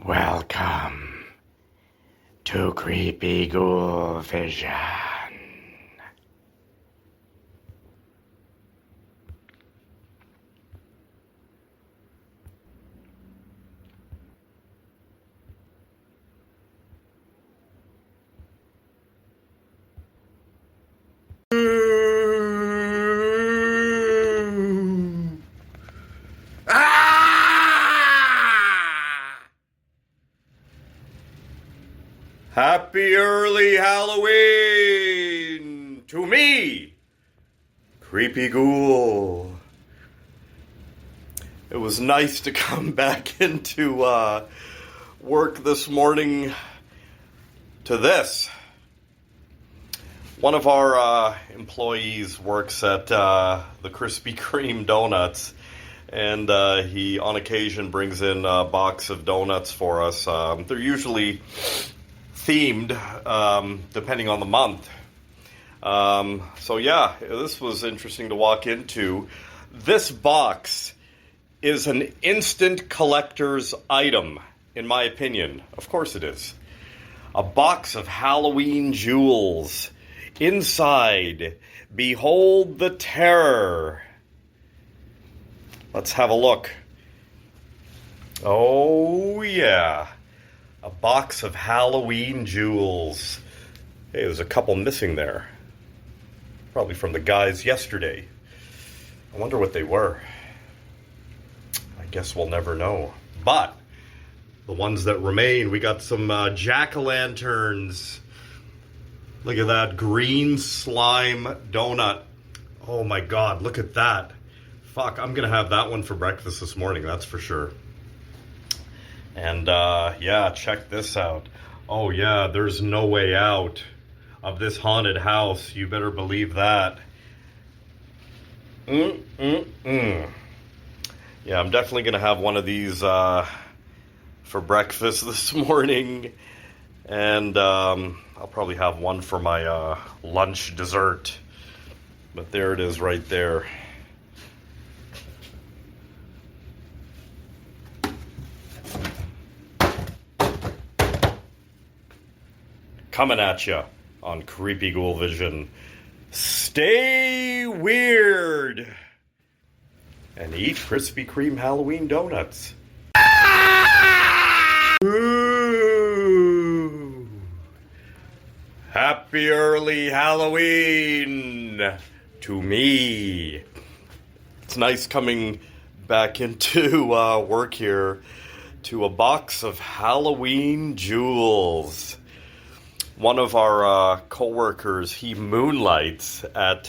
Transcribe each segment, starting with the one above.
Welcome to Creepy Ghoul Vision. Happy early Halloween to me, Creepy Ghoul. It was nice to come back into work this morning to this. One of our employees works at the Krispy Kreme donuts, and he on occasion brings in a box of donuts for us. They're usually themed, depending on the month. So yeah, this was interesting to walk into. This box is an instant collector's item, in my opinion. Of course it is. A box of Halloween jewels. Inside, behold the terror. Let's have a look. Oh yeah. A box of Halloween jewels. Hey, there's a couple missing there. Probably from the guys yesterday. I wonder what they were. I guess we'll never know. But the ones that remain, we got some jack-o'-lanterns. Look at that green slime donut. Oh my God, look at that. Fuck, I'm gonna have that one for breakfast this morning, that's for sure. And yeah, check this out. Oh yeah, there's no way out of this haunted house. You better believe that. Yeah, I'm definitely gonna have one of these for breakfast this morning. And I'll probably have one for my lunch dessert. But there it is right there. Coming at you on Creepy Ghoul Vision. Stay weird and eat Krispy Kreme Halloween donuts. Ooh. Happy early Halloween to me. It's nice coming back into work here to a box of Halloween jewels. One of our co-workers, he moonlights at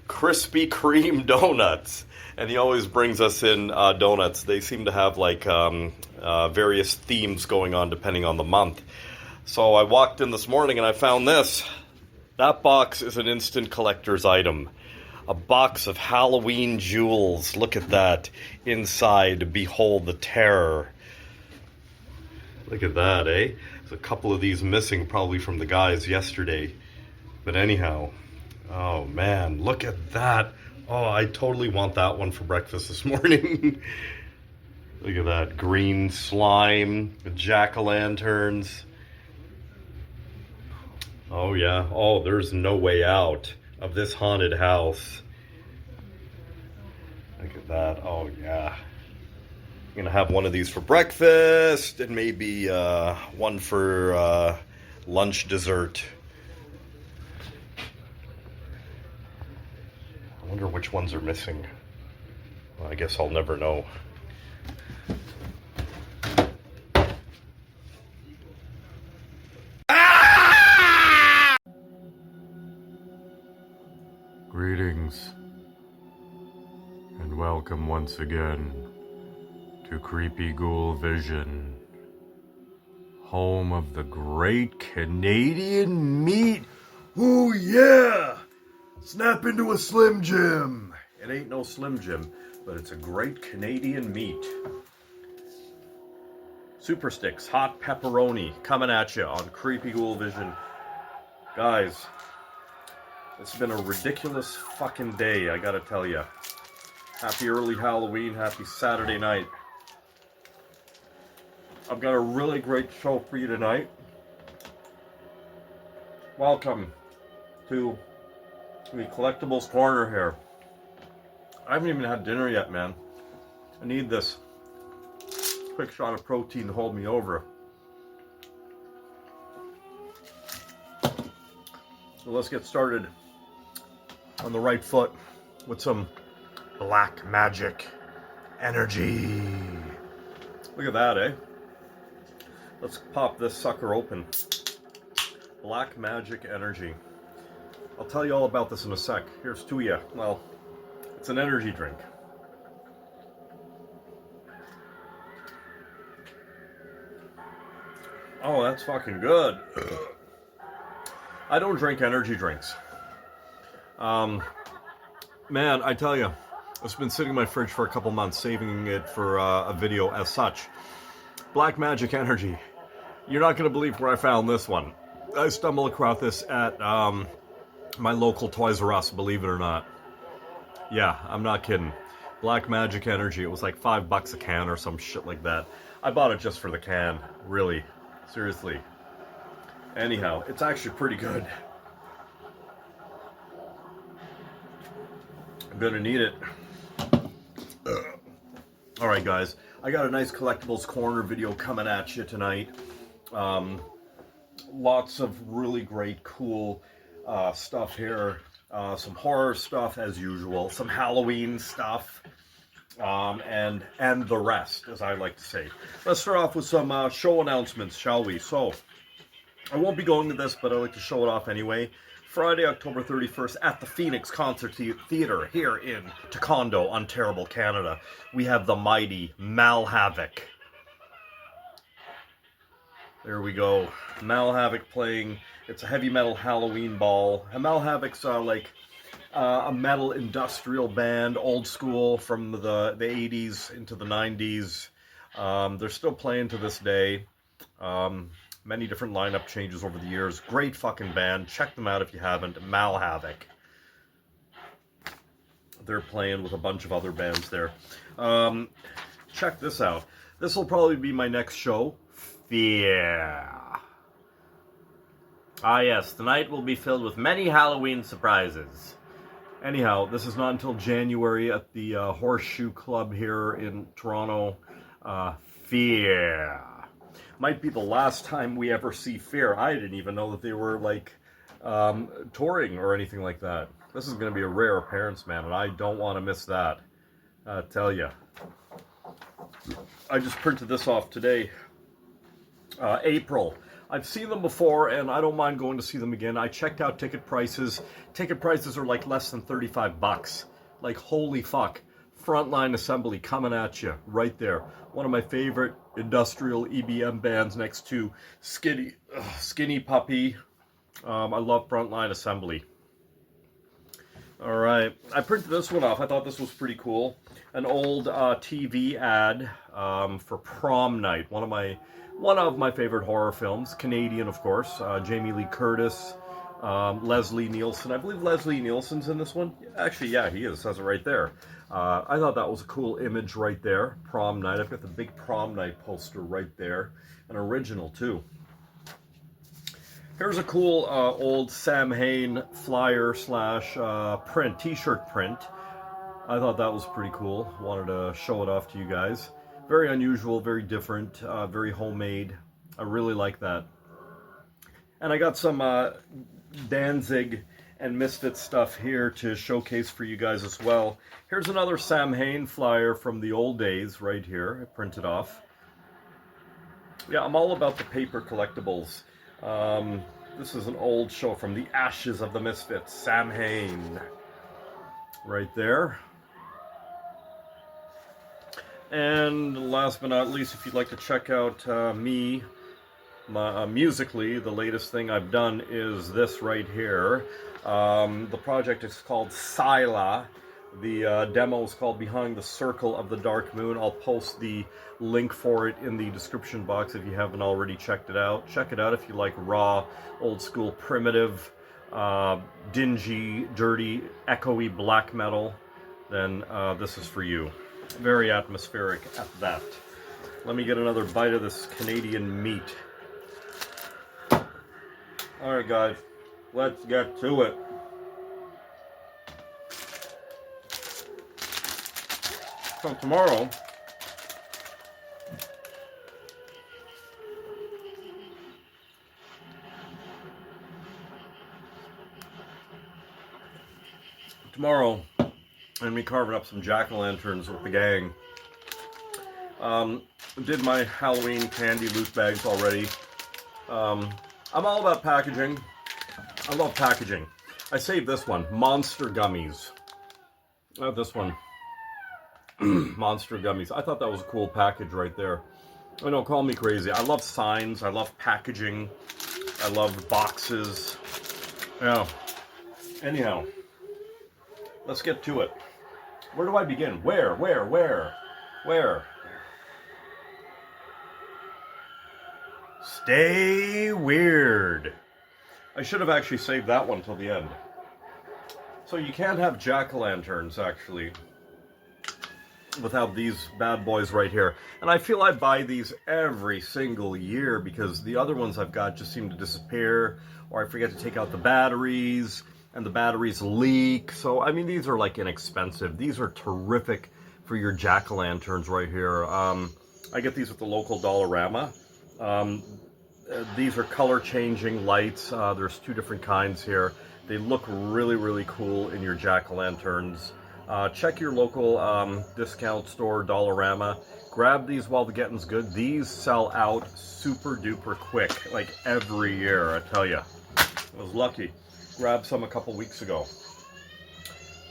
Krispy Kreme donuts, and he always brings us in donuts. They seem to have like various themes going on depending on the month. So I walked in this morning and I found this. That box is an instant collector's item. A box of Halloween jewels. Look at that. Inside, behold the terror. Look at that, eh? There's a couple of these missing probably from the guys yesterday. But anyhow, oh man, look at that. Oh, I totally want that one for breakfast this morning. Look at that. Green slime, jack-o'-lanterns. Oh yeah. Oh, there's no way out of this haunted house. Look at that. Oh yeah. I'm gonna have one of these for breakfast and maybe one for lunch dessert. I wonder which ones are missing. Well, I guess I'll never know. Greetings, and welcome once again to Creepy Ghoul Vision, home of the great Canadian meat. Ooh yeah! Snap into a Slim Jim! It ain't no Slim Jim, but it's a great Canadian meat. Super Sticks, hot pepperoni, coming at you on Creepy Ghoul Vision. Guys, it's been a ridiculous fucking day, I gotta tell you. Happy early Halloween, happy Saturday night. I've got a really great show for you tonight. Welcome to the Collectibles Corner here. I haven't even had dinner yet, man. I need this quick shot of protein to hold me over. So let's get started on the right foot with some black magic energy. Look at that, eh? Let's pop this sucker open. Black magic energy. I'll tell you all about this in a sec. Here's to ya. Well, it's an energy drink. Oh, that's fucking good. I don't drink energy drinks. Man, I tell you, it's been sitting in my fridge for a couple months, saving it for a video as such. Black Magic Energy. You're not going to believe where I found this one. I stumbled across this at my local Toys R Us, believe it or not. Yeah, I'm not kidding. Black Magic Energy. It was like $5 a can or some shit like that. I bought it just for the can. Really. Seriously. Anyhow, it's actually pretty good. I'm gonna need it. Alright guys, I got a nice Collectibles Corner video coming at you tonight. Lots of really great, cool stuff here. Some horror stuff as usual, some Halloween stuff, and the rest, as I like to say. Let's start off with some show announcements, shall we? So, I won't be going to this, but I like to show it off anyway. Friday, October 31st, at the Phoenix Concert Theatre here in Tokondo, Ontario, Canada, we have the mighty Mal Havoc. There we go. Mal Havoc playing. It's a heavy metal Halloween ball. And Mal Havoc's like a metal industrial band, old school from the 80s into the 90s. They're still playing to this day. Many different lineup changes over the years. Great fucking band. Check them out if you haven't. Mal Havoc. They're playing with a bunch of other bands there. Check this out. This will probably be my next show. Fear. Ah yes, the night will be filled with many Halloween surprises. Anyhow, this is not until January at the Horseshoe Club here in Toronto. Fear. Might be the last time we ever see Fear. I didn't even know that they were like touring or anything like that. This is going to be a rare appearance, man, and I don't want to miss that. I tell ya. I just printed this off today. April. I've seen them before, and I don't mind going to see them again. I checked out ticket prices. Ticket prices are like less than $35. Like, holy fuck. Frontline Assembly coming at you right there. One of my favorite industrial EBM bands next to Skinny Puppy. I love Frontline Assembly. Alright, I printed this one off. I thought this was pretty cool. An old TV ad for Prom Night. One of my favorite horror films. Canadian, of course. Jamie Lee Curtis. Leslie Nielsen. I believe Leslie Nielsen's in this one. Actually, yeah, he is. It says it right there. I thought that was a cool image right there. Prom Night. I've got the big Prom Night poster right there. An original, too. Here's a cool old Sam Hain flyer / print, t-shirt print. I thought that was pretty cool. Wanted to show it off to you guys. Very unusual, very different, very homemade. I really like that. And I got some Danzig and Misfit stuff here to showcase for you guys as well. Here's another Sam Hain flyer from the old days right here. I printed off. Yeah, I'm all about the paper collectibles. This is an old show from the Ashes of the Misfits. Sam Hain. Right there. And last but not least, if you'd like to check out me musically, the latest thing I've done is this right here. The project is called Sila. The demo is called Behind the Circle of the Dark Moon. I'll post the link for it in the description box if you haven't already checked it out. Check it out if you like raw, old school, primitive, dingy, dirty, echoey black metal. Then this is for you. Very atmospheric at that. Let me get another bite of this Canadian meat. Alright guys, let's get to it. So tomorrow, I'm going to be carving up some jack-o'-lanterns with the gang. Did my Halloween candy loot bags already. I'm all about packaging. I love packaging. I saved this one, Monster Gummies. This one, Monster Gummies. I thought that was a cool package right there. I know, call me crazy. I love signs. I love packaging. I love boxes. Yeah. Anyhow, let's get to it. Where do I begin? Where? Stay weird. I should have actually saved that one till the end. So you can't have jack-o'-lanterns, actually, without these bad boys right here. And I feel I buy these every single year because the other ones I've got just seem to disappear, or I forget to take out the batteries, and the batteries leak. So, I mean, these are like inexpensive. These are terrific for your jack-o'-lanterns right here. I get these at the local Dollarama. These are color-changing lights. There's two different kinds here. They look really, really cool in your jack-o'-lanterns. Check your local discount store, Dollarama. Grab these while the getting's good. These sell out super duper quick, like every year, I tell you. I was lucky. Grabbed some a couple weeks ago.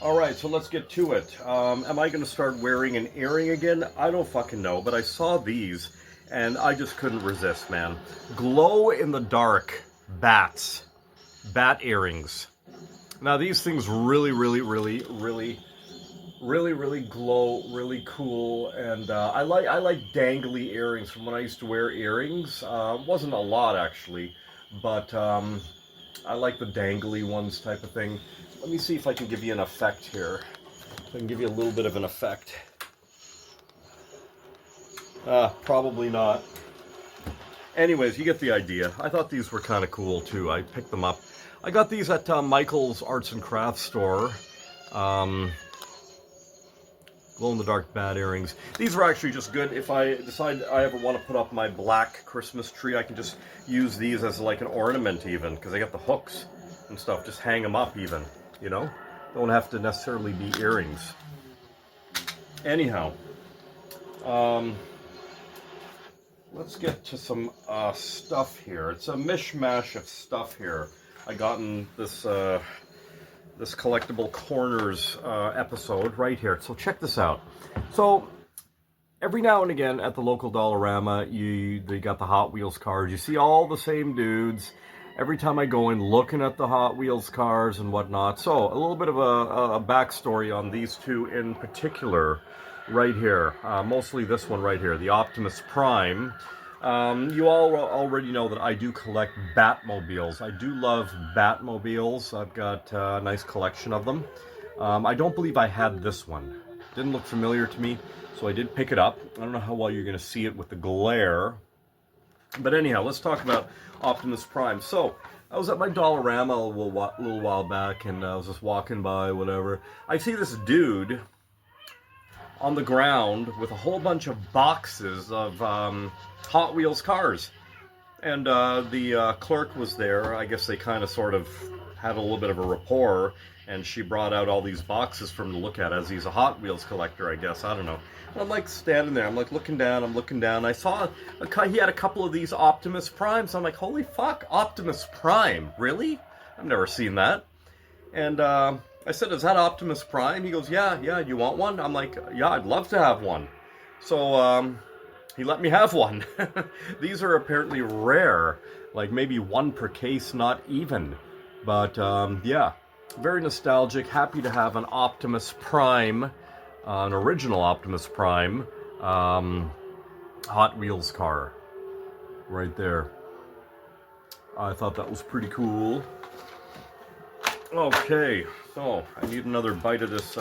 Alright, so let's get to it. Am I going to start wearing an earring again? I don't fucking know, but I saw these and I just couldn't resist, man. Glow-in-the-dark bats. Bat earrings. Now these things really glow, really cool, and I like dangly earrings from when I used to wear earrings. Wasn't a lot actually, but I like the dangly ones type of thing. Let me see if I can give you an effect here. I can give you a little bit of an effect. Probably not. Anyways, you get the idea. I thought these were kind of cool too. I picked them up. I got these at Michael's Arts and Crafts store. Glow-in-the-dark bat earrings. These are actually just good. If I decide I ever want to put up my black Christmas tree, I can just use these as like an ornament even, because I got the hooks and stuff. Just hang them up even, you know? Don't have to necessarily be earrings. Anyhow, let's get to some stuff here. It's a mishmash of stuff here. I gotten this this Collectible Corners episode right here. So check this out. So every now and again at the local Dollarama, they got the Hot Wheels cars. You see all the same dudes. Every time I go in, looking at the Hot Wheels cars and whatnot. So a little bit of a backstory on these two in particular right here. Mostly this one right here, the Optimus Prime. You all already know that I do collect Batmobiles. I do love Batmobiles. I've got a nice collection of them. I don't believe I had this one. Didn't look familiar to me, so I did pick it up. I don't know how well you're going to see it with the glare. But anyhow, let's talk about Optimus Prime. So, I was at my Dollarama a little while back, and I was just walking by, whatever. I see this dude on the ground with a whole bunch of boxes of Hot Wheels cars. And the clerk was there. I guess they kind of sort of had a little bit of a rapport, and she brought out all these boxes for him to look at, as he's a Hot Wheels collector, I guess. I don't know. And I'm like standing there. I'm like looking down. I saw he had a couple of these Optimus Primes. I'm like, holy fuck, Optimus Prime? Really? I've never seen that. And I said, is that Optimus Prime? He goes, yeah, you want one? I'm like, yeah, I'd love to have one. So he let me have one. These are apparently rare, like maybe one per case, not even. But yeah, very nostalgic. Happy to have an Optimus Prime, an original Optimus Prime Hot Wheels car right there. I thought that was pretty cool. Okay, so I need another bite of this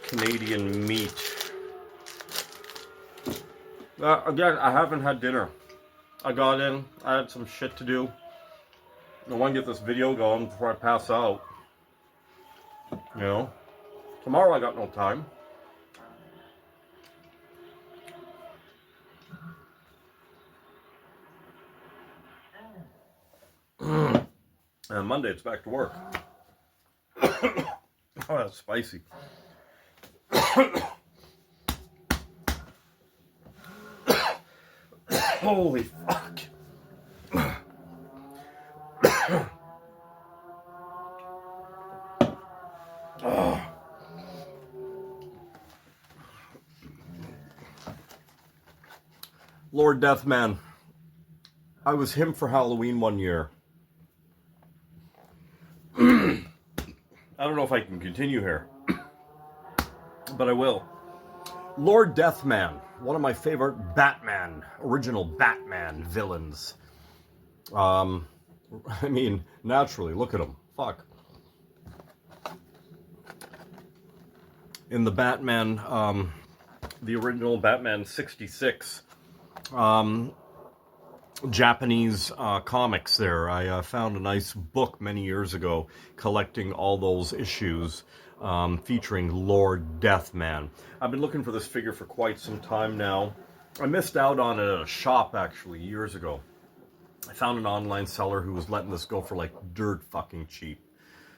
Canadian meat. Again, I haven't had dinner. I got in, I had some shit to do. I want to get this video going before I pass out. You know? Tomorrow I got no time. And Monday it's back to work. Oh, that's spicy. Holy fuck. Oh. Lord Deathman. I was him for Halloween one year. I don't know if I can continue here, but I will. Lord Deathman, one of my favorite Batman, original Batman villains. I mean, naturally, look at him. Fuck. In the Batman, the original Batman 66, Japanese comics there. I found a nice book many years ago collecting all those issues featuring Lord Deathman. I've been looking for this figure for quite some time now. I missed out on it at a shop actually years ago. I found an online seller who was letting this go for like dirt fucking cheap.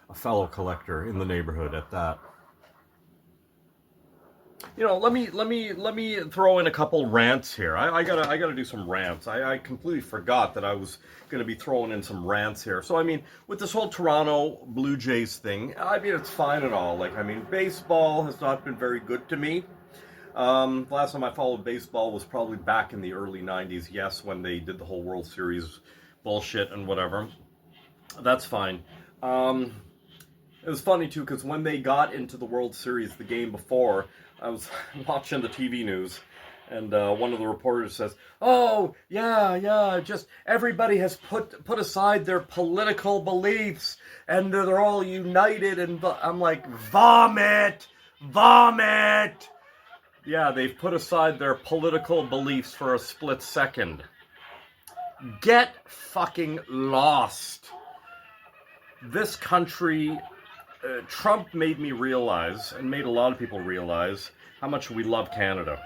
A fellow collector in the neighborhood at that. You know, let me throw in a couple rants here. I gotta do some rants. I completely forgot that I was gonna be throwing in some rants here. So I mean, with this whole Toronto Blue Jays thing, I mean it's fine and all. Like I mean, baseball has not been very good to me. Last time I followed baseball was probably back in the early '90s. Yes, when they did the whole World Series bullshit and whatever. That's fine. It was funny too because when they got into the World Series the game before, I was watching the TV news, and one of the reporters says, "Oh, yeah, just everybody has put aside their political beliefs, and they're all united." And I'm like, vomit. Yeah, they've put aside their political beliefs for a split second. Get fucking lost. This country... Trump made me realize, and made a lot of people realize, how much we love Canada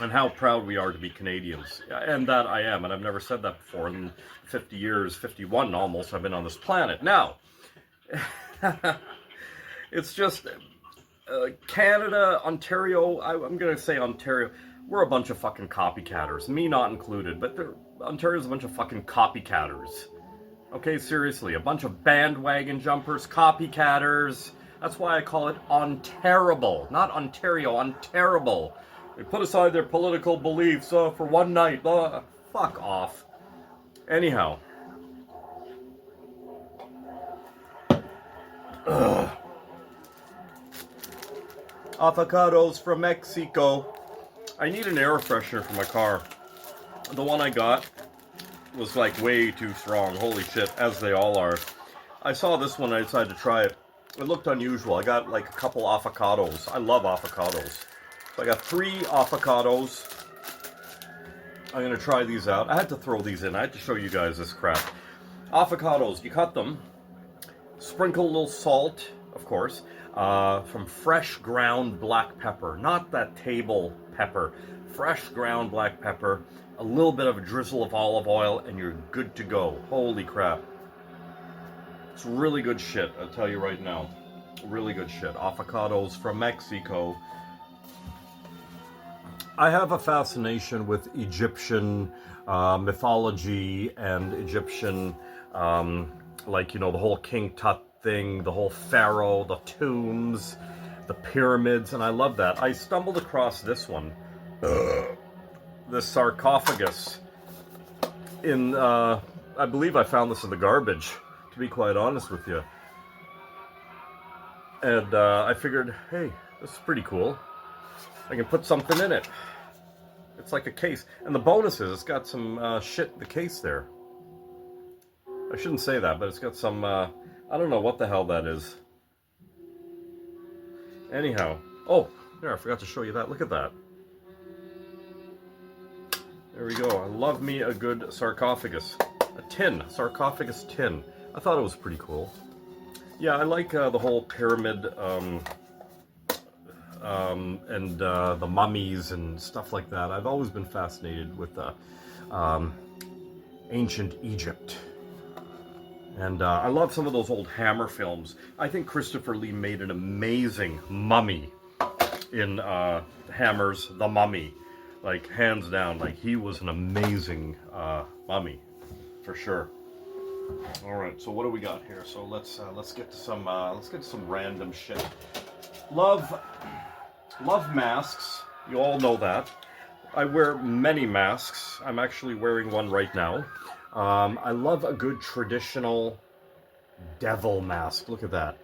and how proud we are to be Canadians. And that I am, and I've never said that before. In 50 years, 51 almost, I've been on this planet. Now, it's just Canada, Ontario, I'm going to say Ontario, we're a bunch of fucking copycatters, me not included, but Ontario's a bunch of fucking copycatters. Okay, seriously, a bunch of bandwagon jumpers, copycatters. That's why I call it on-terrible. Not Ontario, on-terrible. They put aside their political beliefs for one night. Fuck off. Anyhow. Ugh. Avocados from Mexico. I need an air freshener for my car. The one I got was like way too strong. Holy shit, as they all are. I saw this one, I decided to try it. It looked unusual. I got like a couple avocados. I love avocados. So I got 3 avocados. I'm gonna try these out. I had to throw these in. I had to show you guys this crap. Avocados, you cut them. Sprinkle a little salt, of course, from fresh ground black pepper. Not that table pepper. Fresh ground black pepper. A little bit of a drizzle of olive oil, and you're good to go. Holy crap. It's really good shit, I'll tell you right now. Really good shit. Avocados from Mexico. I have a fascination with Egyptian mythology and Egyptian, like, you know, the whole King Tut thing, the whole pharaoh, the tombs, the pyramids, and I love that. I stumbled across this one. This sarcophagus in, I believe I found this in the garbage, to be quite honest with you. And I figured, hey, this is pretty cool. I can put something in it. It's like a case. And the bonus is, it's got some shit in the case there. I shouldn't say that, but it's got some, I don't know what the hell that is. Anyhow. Oh, there, I forgot to show you that. Look at that. There we go. I love me a good sarcophagus. A tin, sarcophagus tin. I thought it was pretty cool. Yeah, I like the whole pyramid and the mummies and stuff like that. I've always been fascinated with ancient Egypt. And I love some of those old Hammer films. I think Christopher Lee made an amazing mummy in Hammer's The Mummy. Like, hands down, like, he was an amazing mummy, for sure. All right, so what do we got here? So let's get to some random shit. Love masks. You all know that. I wear many masks. I'm actually wearing one right now. I love a good traditional devil mask. Look at that.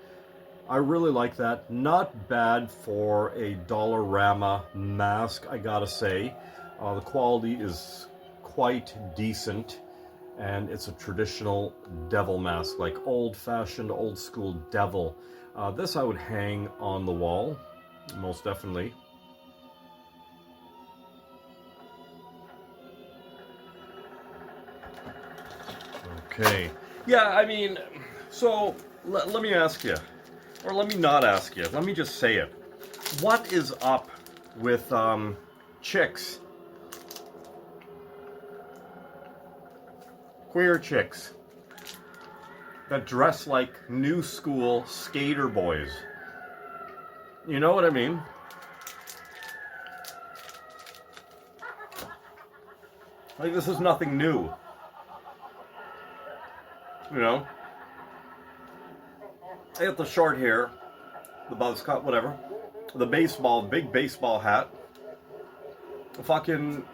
I really like that. Not bad for a Dollarama mask, I gotta say. The quality is quite decent, and it's a traditional devil mask, like old-fashioned, old-school devil. This I would hang on the wall, most definitely. Okay. Yeah, I mean, so let me ask you, or let me not ask you, let me just say it. What is up with chicks? Queer chicks that dress like new school skater boys. You know what I mean? Like, this is nothing new. You know? They have the short hair, the buzz cut, whatever. The big baseball hat. The fucking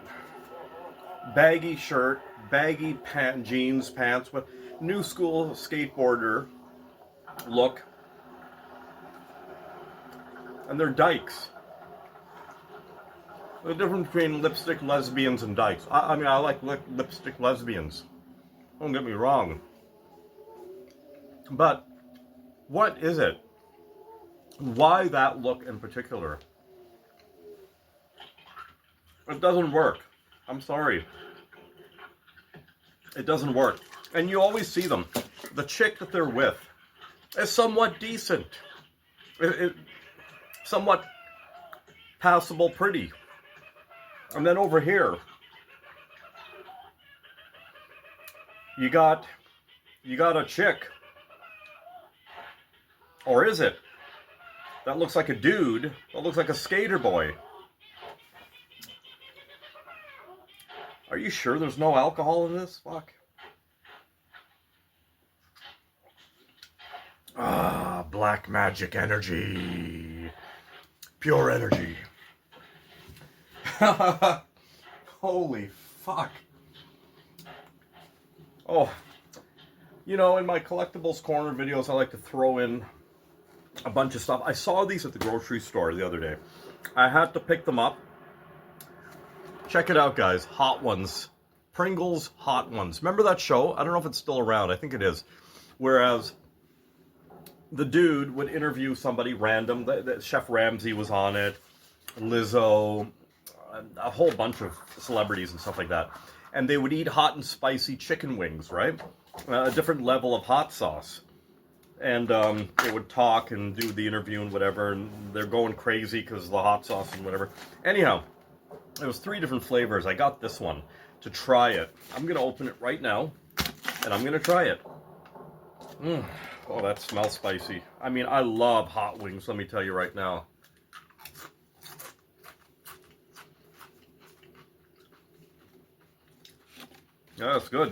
baggy shirt, baggy jeans, pants, with new school skateboarder look. And they're dykes. The difference between lipstick lesbians and dykes. I mean, I like lipstick lesbians. Don't get me wrong. But what is it? Why that look in particular? It doesn't work. I'm sorry. It doesn't work. And you always see them. The chick that they're with is somewhat decent. Somewhat passable pretty. And then over here, you got a chick. Or is it? That looks like a dude. That looks like a skater boy. Are you sure there's no alcohol in this? Fuck. Ah, black magic energy. Pure energy. Holy fuck. Oh. You know, in my Collectibles Corner videos, I like to throw in a bunch of stuff. I saw these at the grocery store the other day. I had to pick them up. Check it out, guys. Hot Ones. Pringles Hot Ones. Remember that show? I don't know if it's still around. I think it is. Whereas the dude would interview somebody random. Chef Ramsay was on it. Lizzo. A whole bunch of celebrities and stuff like that. And they would eat hot and spicy chicken wings, right? A different level of hot sauce. And they would talk and do the interview and whatever, and they're going crazy because of the hot sauce and whatever. Anyhow, it was 3 different flavors. I got this one to try it. I'm going to open it right now, and I'm going to try it. Oh, that smells spicy. I mean, I love hot wings, let me tell you right now. Yeah, that's good.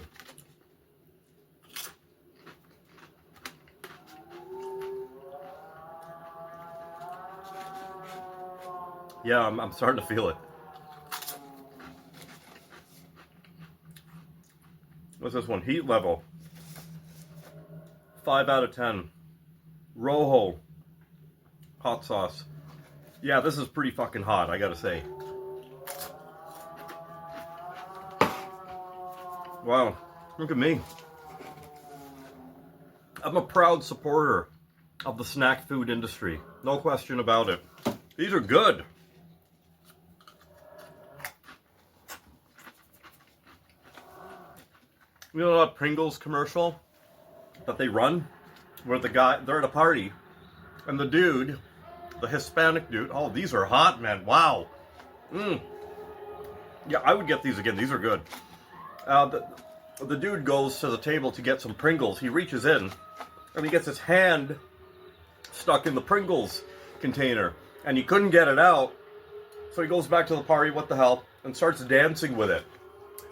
Yeah, I'm starting to feel it. What's this one? Heat level. 5 out of 10. Rojo. Hot sauce. Yeah, this is pretty fucking hot, I gotta say. Wow, look at me. I'm a proud supporter of the snack food industry. No question about it. These are good. You know that Pringles commercial that they run? Where they're at a party, and the dude, the Hispanic dude, oh, these are hot, man, wow. Yeah, I would get these again, these are good. The dude goes to the table to get some Pringles. He reaches in, and he gets his hand stuck in the Pringles container, and he couldn't get it out, so he goes back to the party, what the hell, and starts dancing with it.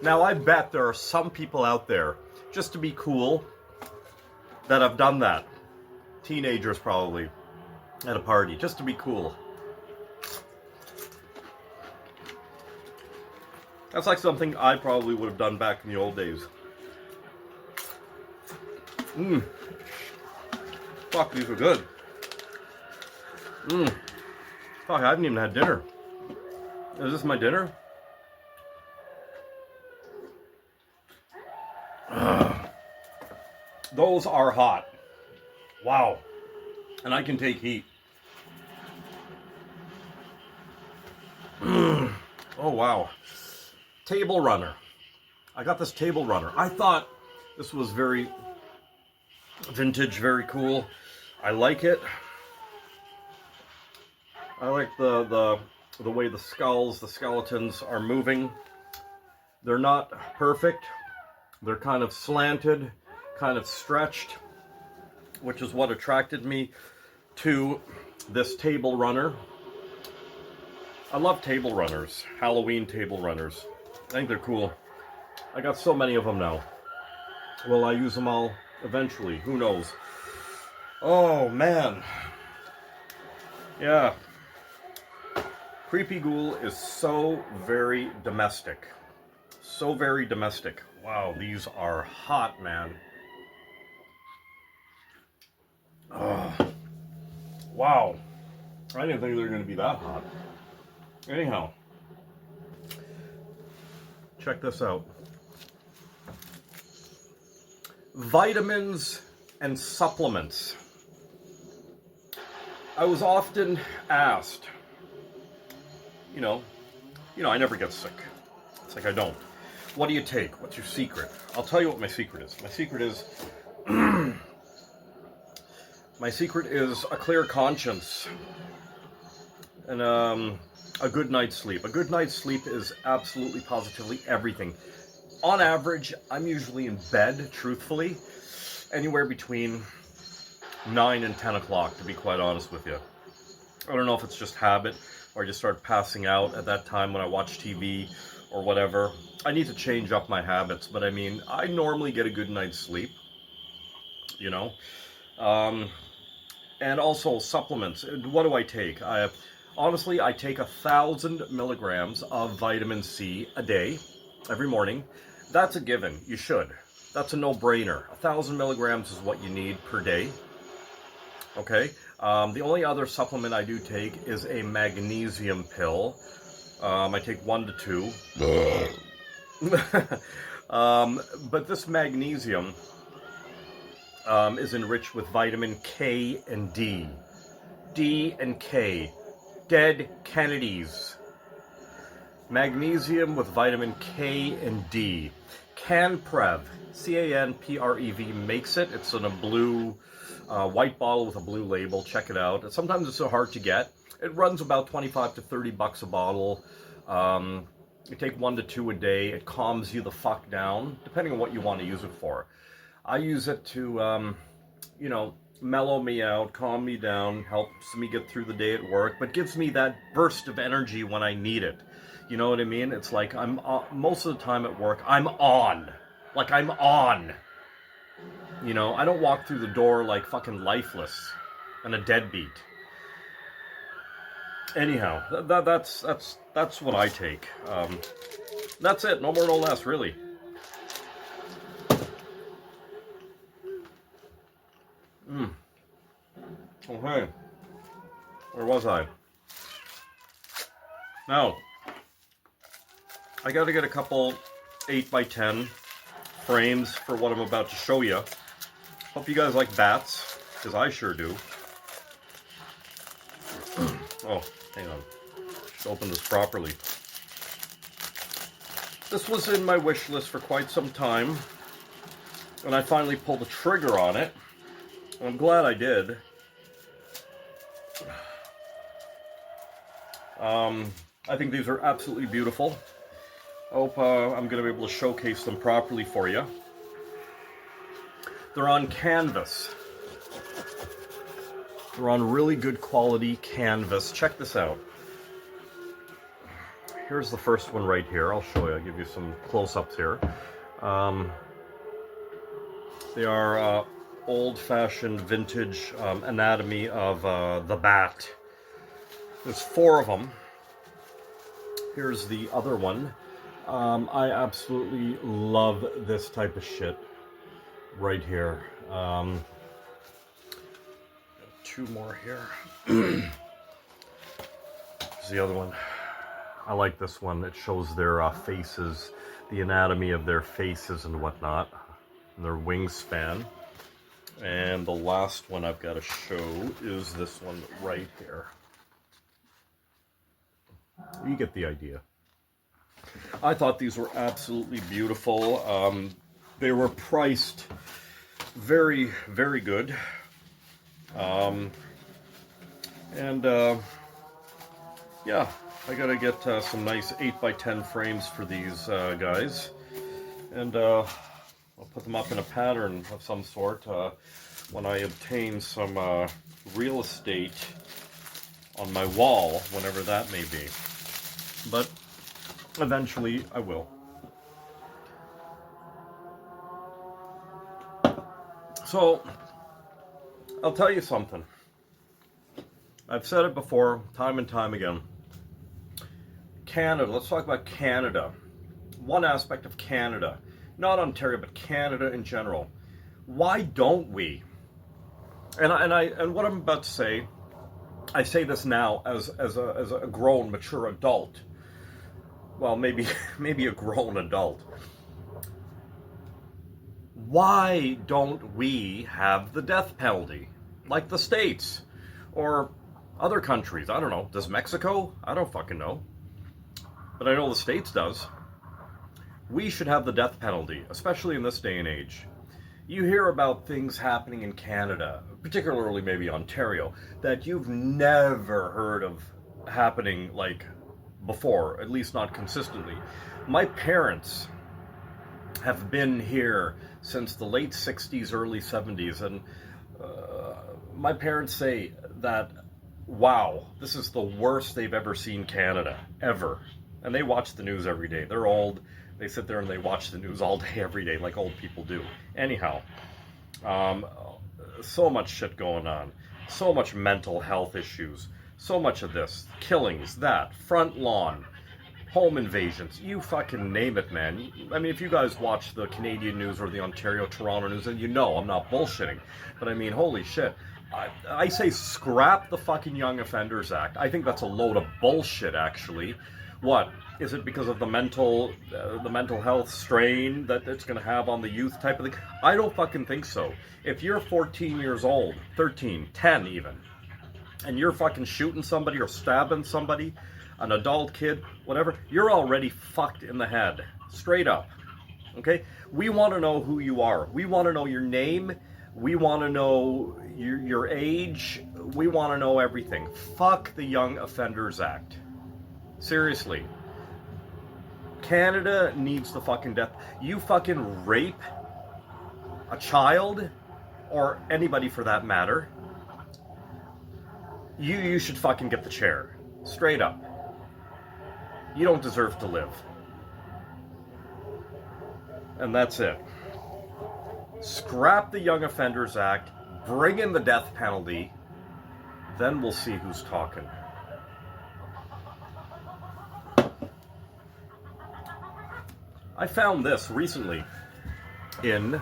Now, I bet there are some people out there, just to be cool, that have done that. Teenagers, probably, at a party, just to be cool. That's like something I probably would have done back in the old days. Fuck, these are good. Fuck, I haven't even had dinner. Is this my dinner? Those are hot. Wow. And I can take heat. Oh, wow. Table runner. I got this table runner. I thought this was very vintage, very cool. I like it. I like the way the skeletons are moving. They're not perfect. They're kind of slanted, kind of stretched, which is what attracted me to this table runner. I love table runners, Halloween table runners. I think they're cool. I got so many of them now. Will I use them all eventually? Who knows? Oh, man. Yeah. Creepy Ghoul is so very domestic. So very domestic. Wow, these are hot, man. Oh, wow. I didn't think they were going to be that hot. Anyhow, check this out. Vitamins and supplements. I was often asked, you know, I never get sick. It's like I don't. What do you take? What's your secret? I'll tell you what my secret is. My secret is my secret is a clear conscience and a good night's sleep. A good night's sleep is absolutely positively everything. On average, I'm usually in bed, truthfully, anywhere between 9 and 10 o'clock, to be quite honest with you. I don't know if it's just habit or I just start passing out at that time when I watch TV or whatever. I need to change up my habits, but I mean, I normally get a good night's sleep, you know. And also supplements. What do I take? Honestly, I take 1,000 milligrams of vitamin C a day, every morning. That's a given. You should. That's a no-brainer. 1,000 milligrams is what you need per day. Okay? The only other supplement I do take is a magnesium pill. I take 1 to 2. But this magnesium is enriched with vitamin K and D. D and K. Dead Kennedys. Magnesium with vitamin K and D. Canprev, C-A-N-P-R-E-V, makes it. It's in a blue, white bottle with a blue label. Check it out. Sometimes it's so hard to get. It runs about 25 to 30 bucks a bottle. You take 1 to 2 a day. It calms you the fuck down, depending on what you want to use it for. I use it to, you know, mellow me out, calm me down, helps me get through the day at work, but gives me that burst of energy when I need it. You know what I mean? It's like I'm most of the time at work, I'm on. Like I'm on. You know, I don't walk through the door like fucking lifeless and a deadbeat. Anyhow, that's what I take. That's it. No more, no less, really. Okay. Where was I? Now, I gotta get a couple 8x10 frames for what I'm about to show you. Hope you guys like bats, because I sure do. Oh, hang on. Should open this properly. This was in my wish list for quite some time. And I finally pulled the trigger on it. And I'm glad I did. I think these are absolutely beautiful. I hope I'm going to be able to showcase them properly for you. They're on canvas. They're on really good quality canvas. Check this out. Here's the first one right here. I'll show you. I'll give you some close-ups here. They are old-fashioned vintage anatomy of the bat. There's 4 of them. Here's the other one. I absolutely love this type of shit right here. 2 more here. Here's the other one. I like this one. It shows their faces, the anatomy of their faces and whatnot, and their wingspan. And the last one I've got to show is this one right here. You get the idea. I thought these were absolutely beautiful. They were priced very, very good. Yeah, I gotta get some nice 8x10 frames for these guys. And I'll put them up in a pattern of some sort when I obtain some real estate on my wall, whenever that may be. But eventually I will. So, I'll tell you something. I've said it before, time and time again. Canada, let's talk about Canada. One aspect of Canada, not Ontario, but Canada in general. Why don't we? And what I'm about to say, I say this now as a grown, mature adult. Well, maybe a grown adult. Why don't we have the death penalty, like the States or other countries? I don't know. Does Mexico? I don't fucking know. But I know the States does. We should have the death penalty, especially in this day and age. You hear about things happening in Canada, particularly maybe Ontario, that you've never heard of happening like before, at least not consistently. My parents have been here since the late 60s, early 70s, and my parents say that, wow, this is the worst they've ever seen Canada, ever. And they watch the news every day. They're old. They sit there and they watch the news all day, every day, like old people do. Anyhow, so much shit going on. So much mental health issues. So much of this. Killings, that, front lawn, home invasions. You fucking name it, man. I mean, if you guys watch the Canadian news or the Ontario, Toronto news, then you know I'm not bullshitting. But I mean, holy shit. I say scrap the fucking Young Offenders Act. I think that's a load of bullshit, actually. What? Is it because of the mental health strain that it's going to have on the youth type of thing? I don't fucking think so. If you're 14 years old, 13, 10 even, and you're fucking shooting somebody or stabbing somebody, an adult kid, whatever, you're already fucked in the head. Straight up. Okay? We want to know who you are. We want to know your name. We want to know your age. We want to know everything. Fuck the Young Offenders Act. Seriously. Canada needs the fucking death. You fucking rape a child, or anybody for that matter, you should fucking get the chair. Straight up. You don't deserve to live. And that's it. Scrap the Young Offenders Act, bring in the death penalty, then we'll see who's talking. I found this recently in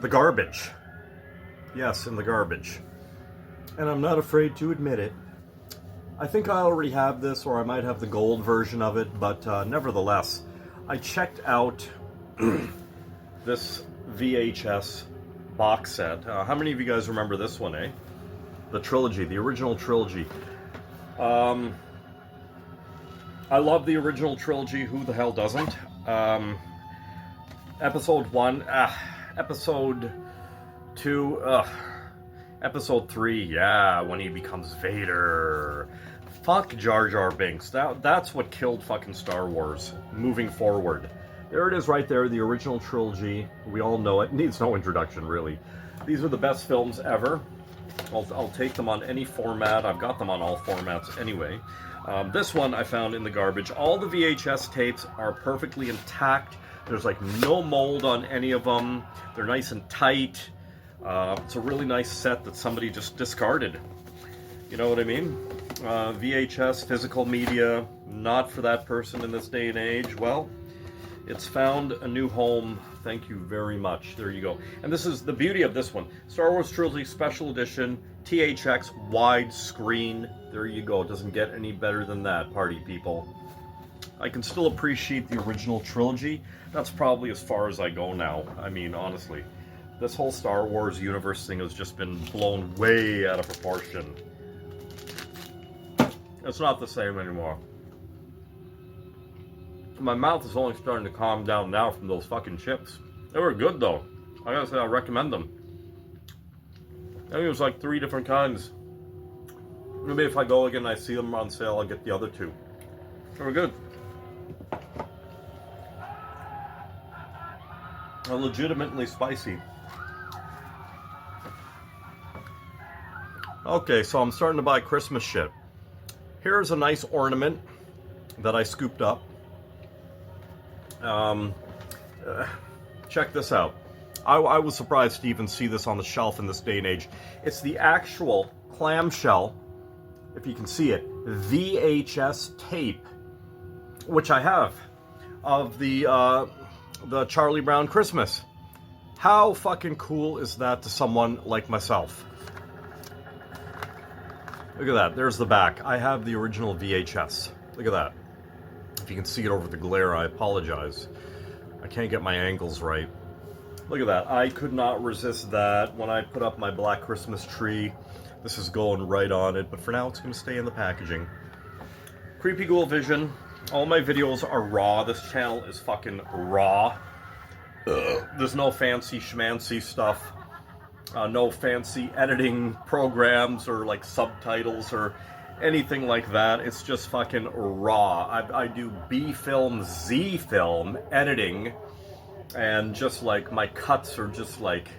the garbage. Yes, in the garbage. And I'm not afraid to admit it. I think I already have this, or I might have the gold version of it, but nevertheless, I checked out this VHS box set. How many of you guys remember this one, eh? The trilogy, the original trilogy. I love the original trilogy. Who the hell doesn't? Episode 1, episode 2, episode 3, yeah, when he becomes Vader. Fuck Jar Jar Binks. That's what killed fucking Star Wars, moving forward. There it is right there, the original trilogy. We all know it. Needs no introduction, really. These are the best films ever. I'll take them on any format. I've got them on all formats anyway. This one I found in the garbage. All the VHS tapes are perfectly intact. There's like no mold on any of them. They're nice and tight. It's a really nice set that somebody just discarded. You know what I mean? VHS, physical media, not for that person in this day and age. Well, it's found a new home. Thank you very much. There you go. And this is the beauty of this one. Star Wars Trilogy Special Edition, THX widescreen. There you go. It doesn't get any better than that, party people. I can still appreciate the original trilogy. That's probably as far as I go now. I mean, honestly. This whole Star Wars universe thing has just been blown way out of proportion. It's not the same anymore. My mouth is only starting to calm down now from those fucking chips. They were good though. I gotta say, I recommend them. I think it was like 3 different kinds. Maybe if I go again and I see them on sale, I'll get the other 2. They were good. They're legitimately spicy. Okay, so I'm starting to buy Christmas shit. Here's a nice ornament that I scooped up. Check this out. I was surprised to even see this on the shelf in this day and age. It's the actual clamshell, if you can see it, VHS tape, which I have, of the Charlie Brown Christmas. How fucking cool is that to someone like myself? Look at that. There's the back. I have the original VHS. Look at that. If you can see it over the glare, I apologize. I can't get my angles right. Look at that. I could not resist that when I put up my black Christmas tree. This is going right on it, but for now it's going to stay in the packaging. Creepy Ghoul Vision. All my videos are raw. This channel is fucking raw. There's no fancy schmancy stuff. No fancy editing programs or like subtitles or anything like that. It's just fucking raw. I do B film, Z film editing, and just like my cuts are just like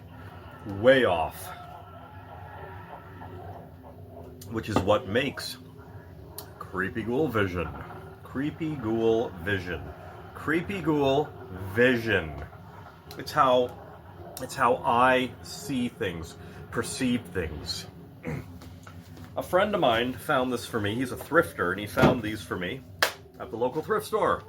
way off, which is what makes Creepy Ghoul Vision. Creepy Ghoul Vision. Creepy Ghoul Vision. It's how I see things, perceive things. A friend of mine found this for me. He's a thrifter, and he found these for me at the local thrift store.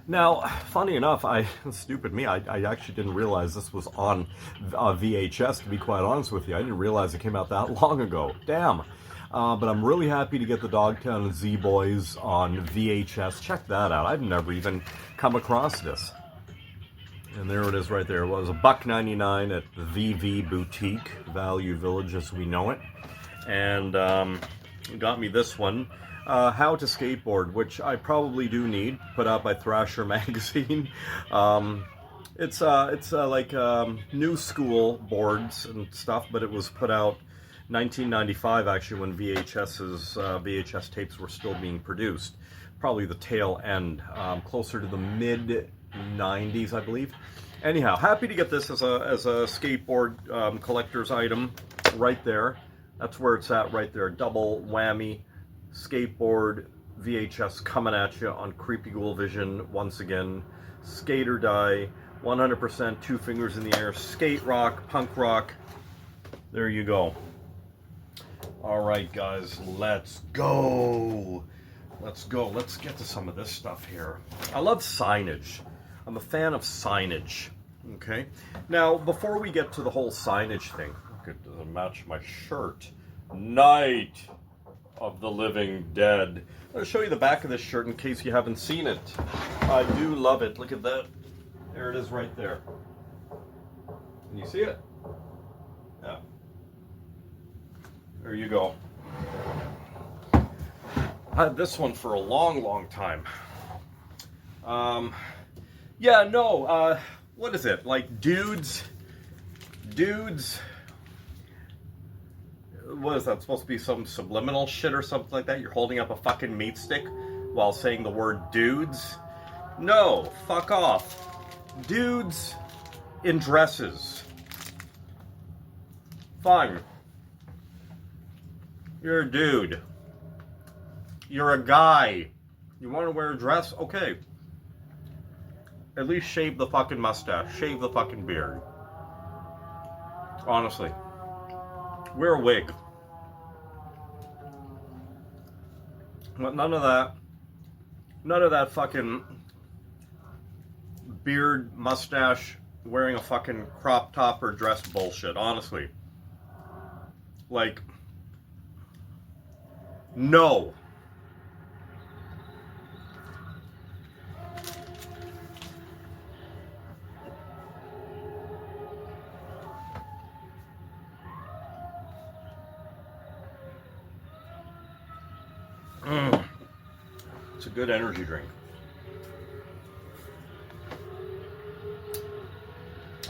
Now, funny enough, stupid me, I actually didn't realize this was on VHS, to be quite honest with you. I didn't realize it came out that long ago. Damn. But I'm really happy to get the Dogtown and Z-Boys on VHS. Check that out. I've never even come across this. And there it is right there. It was $1.99 at the VV Boutique, Value Village as we know it. And got me this one, How to Skateboard, which I probably do need, put out by Thrasher magazine. It's like new school boards and stuff, but it was put out 1995 actually, when VHS tapes were still being produced. Probably the tail end, closer to the mid 90s, I believe. Anyhow, happy to get this as a skateboard collector's item right there. That's where it's at right there. Double whammy skateboard VHS coming at you on Creepy Ghoul Vision once again. Skate or die, 100% 2 fingers in the air, skate rock, punk rock. There you go. All right, guys, let's go. Let's go. Let's get to some of this stuff here. I love signage. I'm a fan of signage. Okay. Now, before we get to the whole signage thing, look, it doesn't match my shirt. Night of the Living Dead. I'm going to show you the back of this shirt in case you haven't seen it. I do love it. Look at that. There it is right there. Can you see it? Yeah. There you go. I had this one for a long, long time. what is it? Like dudes, what is that supposed to be, some subliminal shit or something like that? You're holding up a fucking meat stick while saying the word dudes? No, fuck off. Dudes in dresses. Fine. You're a dude. You're a guy. You want to wear a dress? Okay. At least shave the fucking mustache. Shave the fucking beard. Honestly. Wear a wig. But none of that. None of that fucking beard, mustache, wearing a fucking crop top or dress bullshit. Honestly. Like, no. It's a good energy drink.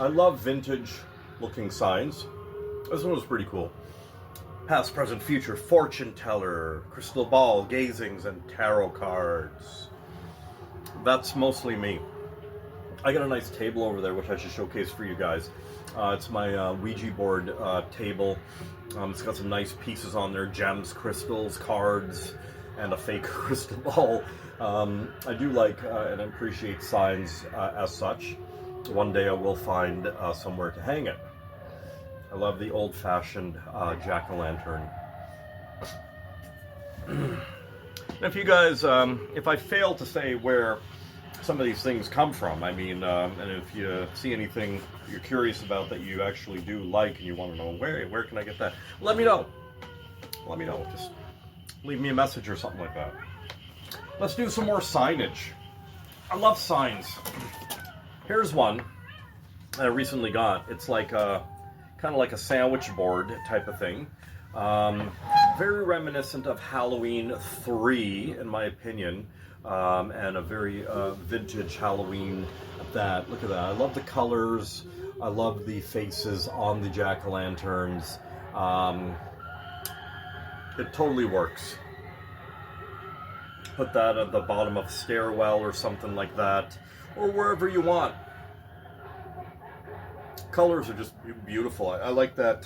I love vintage looking signs. This one was pretty cool. Past, present, future, fortune teller, crystal ball, gazings, and tarot cards. That's mostly me. I got a nice table over there, which I should showcase for you guys. It's my Ouija board table. It's got some nice pieces on there, gems, crystals, cards, and a fake crystal ball. I do like and appreciate signs as such. One day I will find somewhere to hang it. I love the old-fashioned jack-o'-lantern. If you guys, if I fail to say where some of these things come from, I mean, and if you see anything you're curious about that you actually do like and you want to know where can I get that, let me know. Let me know. Just leave me a message or something like that. Let's do some more signage. I love signs. Here's one I recently got. It's like a kind of like a sandwich board type of thing. Very reminiscent of Halloween 3, in my opinion, and a very vintage Halloween at that. Look at that. I love the colors. I love the faces on the jack-o'-lanterns. It totally works. Put that at the bottom of a stairwell or something like that, or wherever you want. Colors are just beautiful. I like that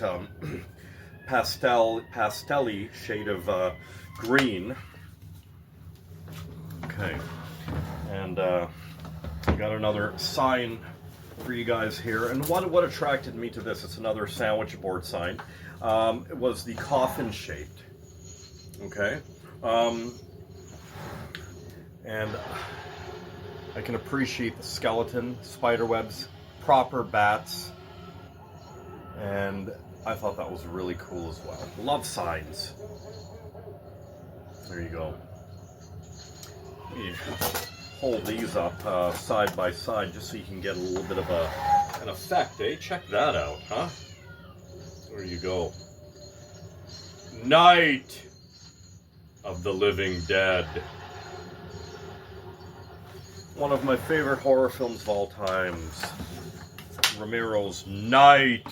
pastel-y shade of green. Okay, and I got another sign for you guys here. And what attracted me to this? It's another sandwich board sign. It was the coffin shaped. Okay, and I can appreciate the skeleton, spider webs, proper bats. And I thought that was really cool as well. Love signs. There you go. You hold these up side by side just so you can get a little bit of an effect, eh? Check that out, huh? There you go. Night of the Living Dead. One of my favorite horror films of all times. Romero's Night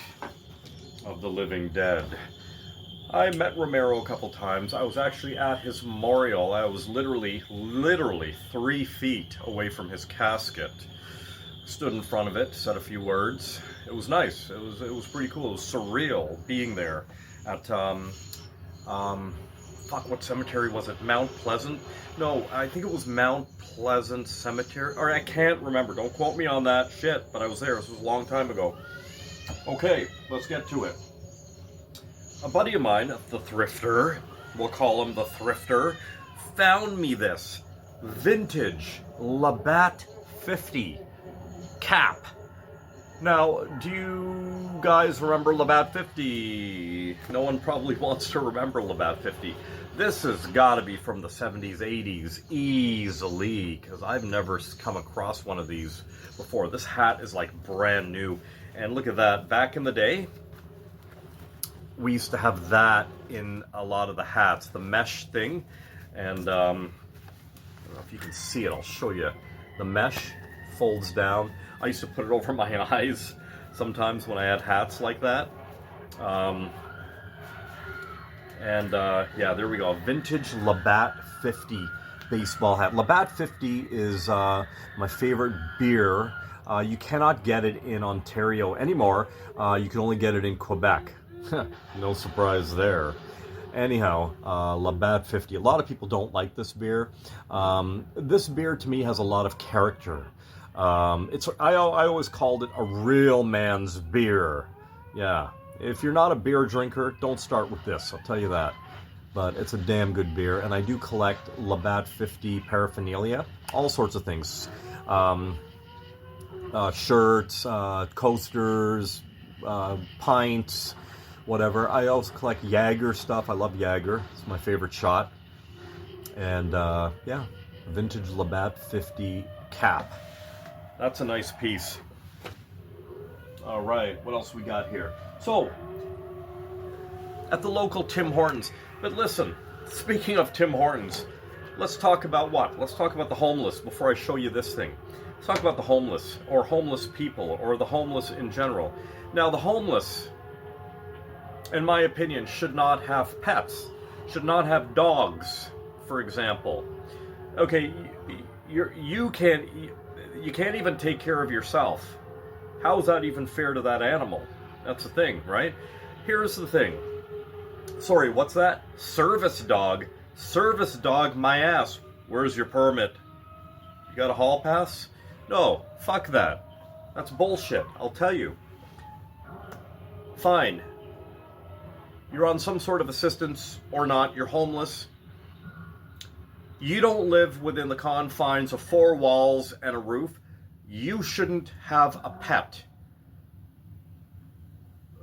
of the Living Dead. I met Romero a couple times. I was actually at his memorial. I was literally 3 feet away from his casket. Stood in front of it, said a few words. It was nice. It was pretty cool. It was surreal being there at fuck, what cemetery was it? Mount Pleasant? No, I think it was Mount Pleasant Cemetery. Or I can't remember. Don't quote me on that shit, but I was there. This was a long time ago. Okay, let's get to it. A buddy of mine, the thrifter, we'll call him the thrifter, found me this vintage Labatt 50 cap. Now, do you guys remember Labatt 50? No one probably wants to remember Labatt 50. This has got to be from the 70s, 80s, easily, because I've never come across one of these before. This hat is like brand new. And look at that. Back in the day, we used to have that in a lot of the hats, the mesh thing. And I don't know if you can see it. I'll show you. The mesh folds down. I used to put it over my eyes sometimes when I had hats like that. Yeah, there we go. Vintage Labatt 50 baseball hat. Labatt 50 is my favorite beer. You cannot get it in Ontario anymore. You can only get it in Quebec. No surprise there. Anyhow, Labatt 50. A lot of people don't like this beer. This beer to me has a lot of character. I always called it a real man's beer. Yeah. If you're not a beer drinker, don't start with this, I'll tell you that. But it's a damn good beer, and I do collect Labatt 50 paraphernalia, all sorts of things. Shirts, coasters, pints, whatever. I also collect Jaeger stuff. I love Jaeger. It's my favorite shot. And yeah, vintage Labatt 50 cap. That's a nice piece. All right, what else we got here? So, at the local Tim Hortons. But listen, speaking of Tim Hortons, let's talk about what? Let's talk about the homeless before I show you this thing. Let's talk about the homeless, or homeless people, or the homeless in general. Now, the homeless, in my opinion, should not have pets, should not have dogs, for example. Okay, you can't even take care of yourself. How is that even fair to that animal? That's the thing, right? Here's the thing. Sorry, what's that? Service dog. Service dog, my ass. Where's your permit? You got a hall pass? No, fuck that. That's bullshit, I'll tell you. Fine. You're on some sort of assistance or not, you're homeless. You don't live within the confines of four walls and a roof. You shouldn't have a pet.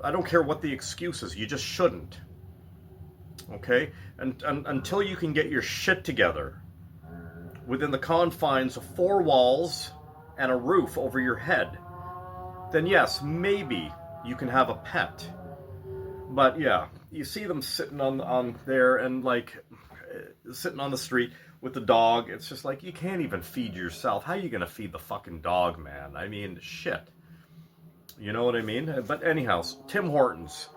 I don't care what the excuse is, you just shouldn't. Okay? And until you can get your shit together within the confines of four walls and a roof over your head, then yes, maybe you can have a pet. But yeah, you see them sitting on there and like sitting on the street with the dog. It's just like, you can't even feed yourself. How are you gonna feed the fucking dog, man? I mean, shit. You know what I mean? But anyhow, Tim Hortons.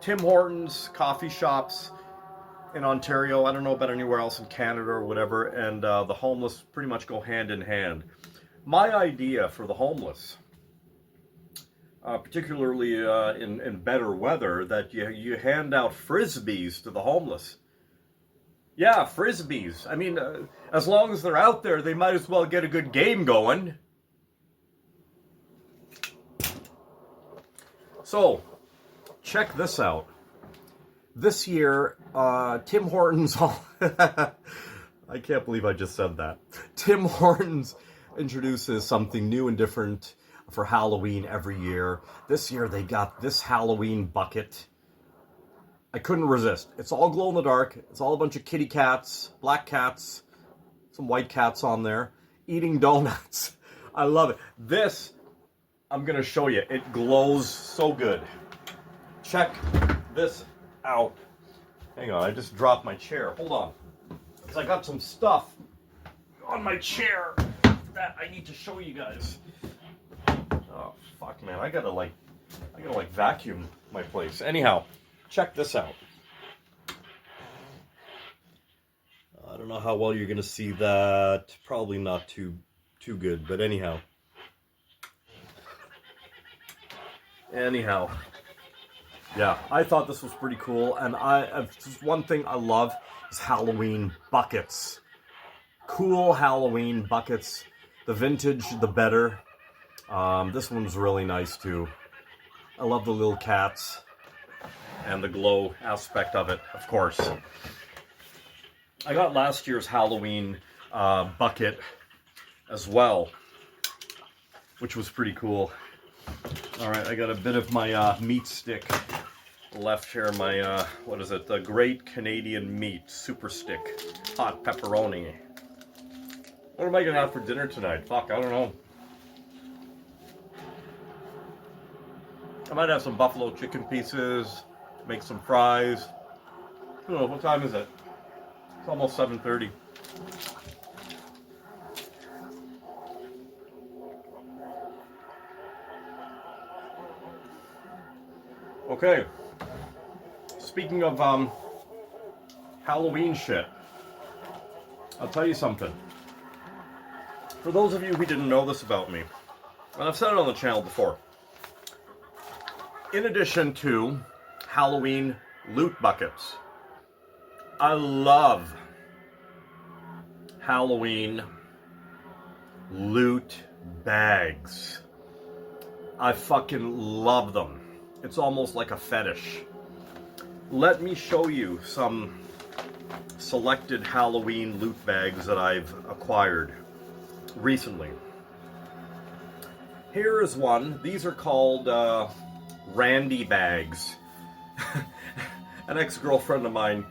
Tim Hortons, coffee shops in Ontario. I don't know about anywhere else in Canada or whatever. And the homeless pretty much go hand in hand. My idea for the homeless, particularly in better weather, that you hand out Frisbees to the homeless. Yeah, Frisbees. I mean, as long as they're out there, they might as well get a good game going. So, check this out. This year, Tim Hortons... I can't believe I just said that. Tim Hortons introduces something new and different for Halloween every year. This year, they got this Halloween bucket. I couldn't resist. It's all glow in the dark. It's all a bunch of kitty cats, black cats, some white cats on there, eating donuts. I love it. This... I'm going to show you. It glows so good. Check this out. Hang on, I just dropped my chair. Hold on. Because I got some stuff on my chair that I need to show you guys. Oh, fuck, man. I gotta vacuum my place. Anyhow, check this out. I don't know how well you're going to see that. Probably not too good, but anyhow. Yeah, I thought this was pretty cool, and just one thing I love is Halloween buckets. Cool Halloween buckets. The vintage, the better. This one's really nice too. I love the little cats and the glow aspect of it, of course. I got last year's Halloween bucket as well, which was pretty cool. All right, I got a bit of my meat stick left here. My, what is it? The Great Canadian Meat Super Stick Hot Pepperoni. What am I going to have for dinner tonight? Fuck, I don't know. I might have some buffalo chicken pieces, make some fries. I don't know, what time is it? It's almost 7:30. Okay. Speaking of Halloween shit, I'll tell you something. For those of you who didn't know this about me, and I've said it on the channel before, in addition to Halloween loot buckets, I love Halloween loot bags. I fucking love them. It's almost like a fetish. Let me show you some selected Halloween loot bags that I've acquired recently. Here is one. These are called Randy bags. An ex-girlfriend of mine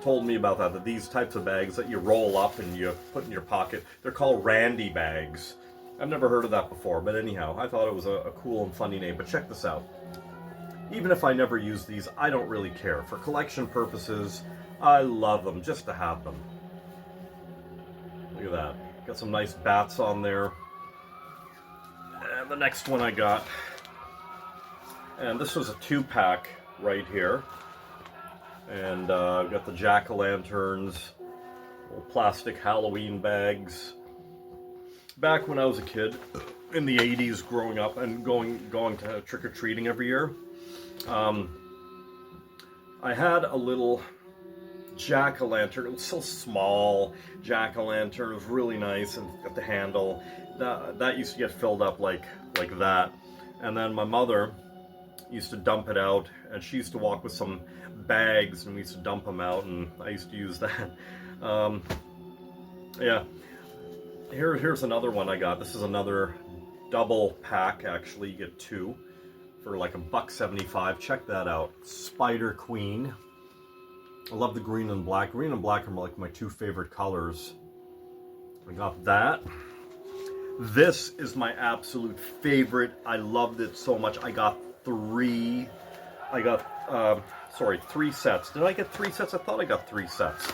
told me about that these types of bags that you roll up and you put in your pocket, they're called Randy bags. I've never heard of that before, but anyhow, I thought it was a cool and funny name. But check this out. Even if I never use these, I don't really care. For collection purposes, I love them just to have them. Look at that. Got some nice bats on there. And the next one I got, and this was a 2-pack right here. And I've got the jack-o'-lanterns, little plastic Halloween bags. Back when I was a kid, in the 80s, growing up and going to trick-or-treating every year, I had a little jack-o'-lantern. It was so small, jack-o'-lantern. It was really nice and got the handle. That used to get filled up like that. And then my mother used to dump it out, and she used to walk with some bags, and we used to dump them out, and I used to use that. Yeah. Here's another one I got. This is another double pack, actually. You get 2 for like $1.75. Check that out. Spider Queen. I love the green and black. Green and black are like my 2 favorite colors. I got that. This is my absolute favorite. I loved it so much. I got 3 sets. Did I get 3 sets? I thought I got 3 sets.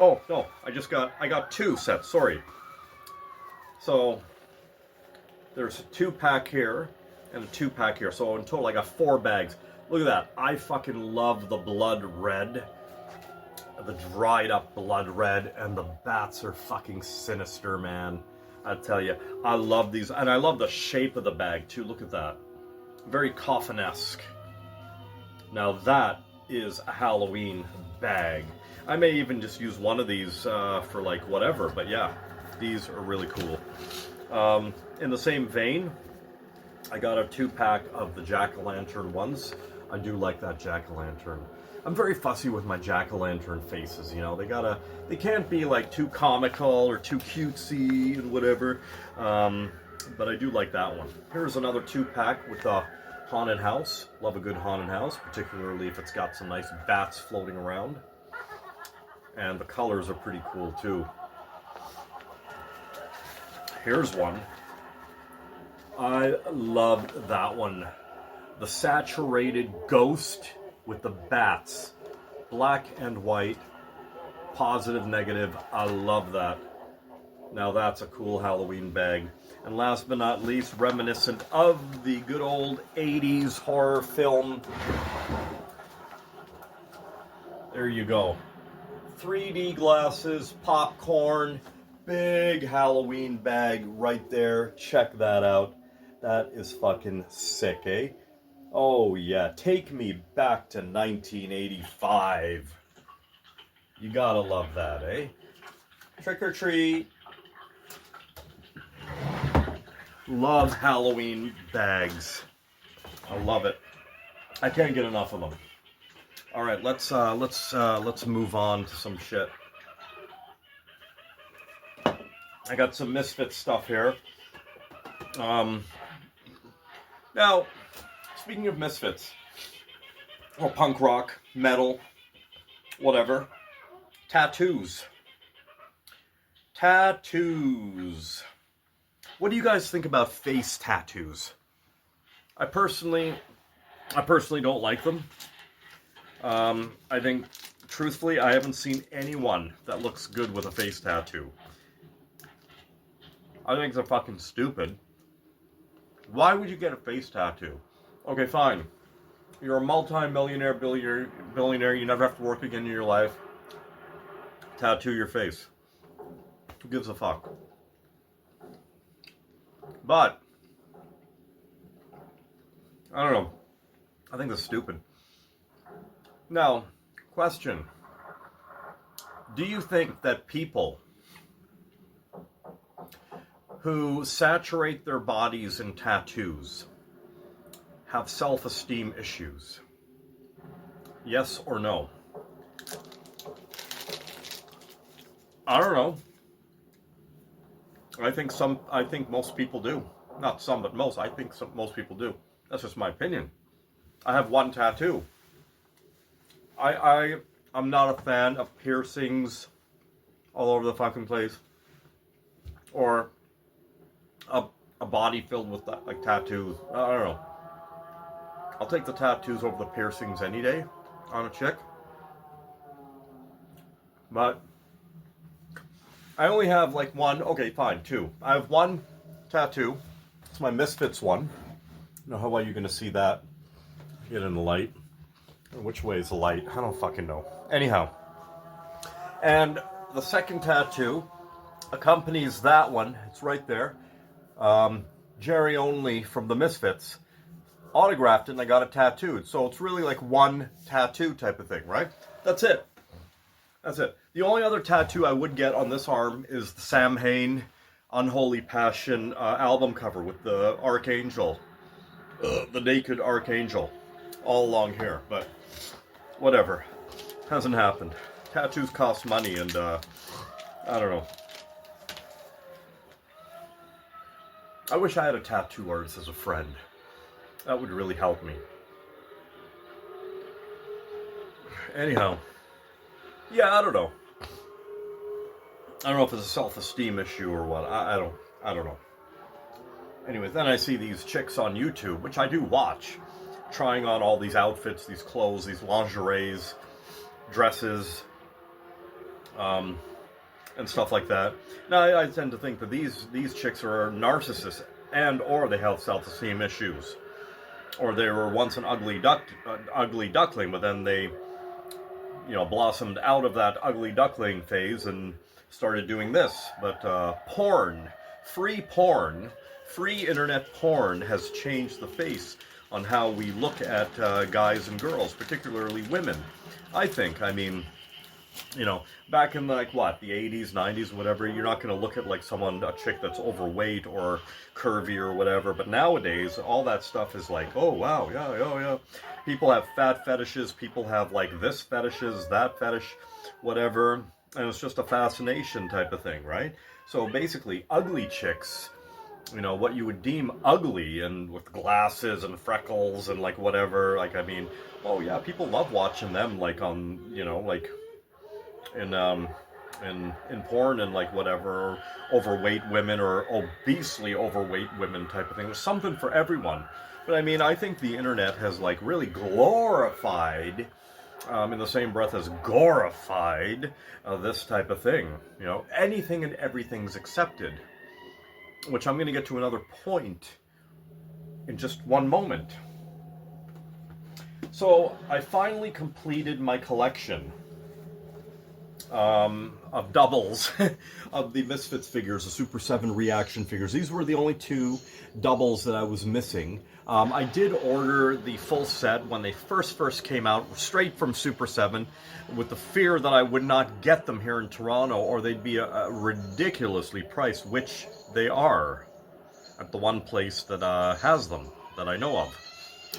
Oh, no, I got 2 sets, sorry. So, there's a 2-pack here, and a 2-pack here. So in total, I got 4 bags. Look at that. I fucking love the blood red. The dried up blood red, and the bats are fucking sinister, man. I tell you, I love these, and I love the shape of the bag, too. Look at that. Very coffin-esque. Now that is a Halloween bag. I may even just use one of these for like whatever, but yeah, these are really cool. In the same vein, I got a 2-pack of the jack-o'-lantern ones. I do like that jack-o'-lantern. I'm very fussy with my jack-o'-lantern faces, you know. They can't be like too comical or too cutesy and whatever. But I do like that one. Here's another 2-pack with a haunted house. Love a good haunted house, particularly if it's got some nice bats floating around. And the colors are pretty cool too. Here's one. I loved that one. The saturated ghost with the bats. Black and white. Positive, negative. I love that. Now that's a cool Halloween bag. And last but not least, reminiscent of the good old 80s horror film. There you go. 3D glasses, popcorn, big Halloween bag right there. Check that out. That is fucking sick, eh? Oh yeah, take me back to 1985. You gotta love that, eh? Trick or treat. Love Halloween bags. I love it. I can't get enough of them. All right, let's move on to some shit. I got some Misfits stuff here. Now, speaking of Misfits, or punk rock, metal, whatever, tattoos. Tattoos. What do you guys think about face tattoos? I personally don't like them. I think, truthfully, I haven't seen anyone that looks good with a face tattoo. I think they're fucking stupid. Why would you get a face tattoo? Okay, fine. You're a multi-millionaire, billionaire. You never have to work again in your life. Tattoo your face. Who gives a fuck? But I don't know. I think that's stupid. Now, question. Do you think that people who saturate their bodies in tattoos have self-esteem issues? Yes or no? I don't know. I think most people do. Not some, but most. I think most people do. That's just my opinion. I have one tattoo. I'm not a fan of piercings all over the fucking place, or a body filled with like tattoos. I don't know. I'll take the tattoos over the piercings any day on a chick. But I only have like one. Okay, fine, two. I have one tattoo. It's my Misfits one. I don't know how well you're gonna see that. Get in the light. Which way is the light? I don't fucking know. Anyhow. And the second tattoo accompanies that one. It's right there. Jerry Only from the Misfits autographed it and I got it tattooed. So it's really like one tattoo type of thing, right? That's it. That's it. The only other tattoo I would get on this arm is the Sam Hain Unholy Passion album cover with the Archangel. The naked Archangel. All along here. But whatever. Hasn't happened. Tattoos cost money and I don't know. I wish I had a tattoo artist as a friend. That would really help me. Anyhow. Yeah, I don't know. I don't know if it's a self-esteem issue or what. I don't know. Anyways, then I see these chicks on YouTube, which I do watch, trying on all these outfits, these clothes, these lingeries, dresses, and stuff like that. Now, I tend to think that these chicks are narcissists or they have self-esteem issues. Or they were once an ugly duckling, but then they, blossomed out of that ugly duckling phase and started doing this. But free internet porn has changed the face on how we look at guys and girls, particularly women. I think, back in the 80s, 90s, whatever, you're not going to look at a chick that's overweight or curvy or whatever, but nowadays, all that stuff is like, oh wow, yeah. People have fat fetishes, people have this fetishes, that fetish, whatever, and it's just a fascination type of thing, right? So basically, ugly chicks, what you would deem ugly and with glasses and freckles and whatever, oh yeah, people love watching them in porn and whatever, overweight women or obesely overweight women type of thing. There's something for everyone. But I think the internet has really glorified, in the same breath as glorified, this type of thing. Anything and everything's accepted. Which I'm going to get to another point in just one moment. So I finally completed my collection of doubles of the Misfits figures, the Super 7 reaction figures. These were the only two doubles that I was missing. I did order the full set when they first came out, straight from Super 7, with the fear that I would not get them here in Toronto, or they'd be ridiculously priced, which they are at the one place that has them, that I know of.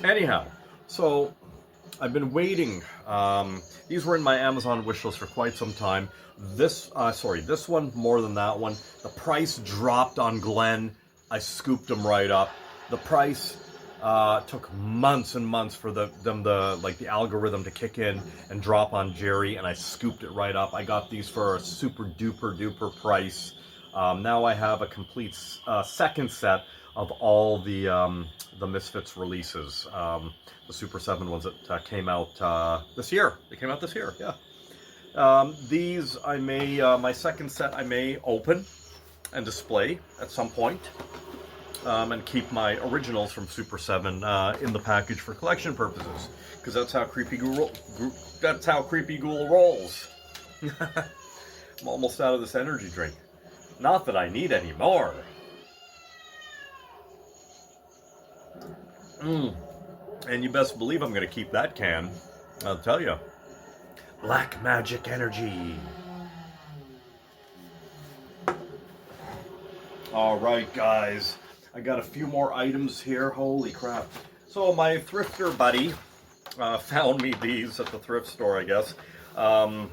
Anyhow, so I've been waiting. These were in my Amazon wishlist for quite some time. This one more than that one. The price dropped on Glenn. I scooped them right up. The price took months and months for the algorithm to kick in and drop on Jerry, and I scooped it right up. I got these for a super duper price. Now I have a complete second set of all the Misfits releases. The Super 7 ones that came out this year. They came out this year, yeah. These I may, my second set I may open and display at some point. and keep my originals from Super 7 in the package for collection purposes, because that's how Creepy Ghoul rolls. I'm almost out of this energy drink. Not that I need any more. And you best believe I'm going to keep that can. I'll tell you. Black Magic Energy. Alright, guys. I got a few more items here. Holy crap. So my thrifter buddy found me these at the thrift store, I guess. I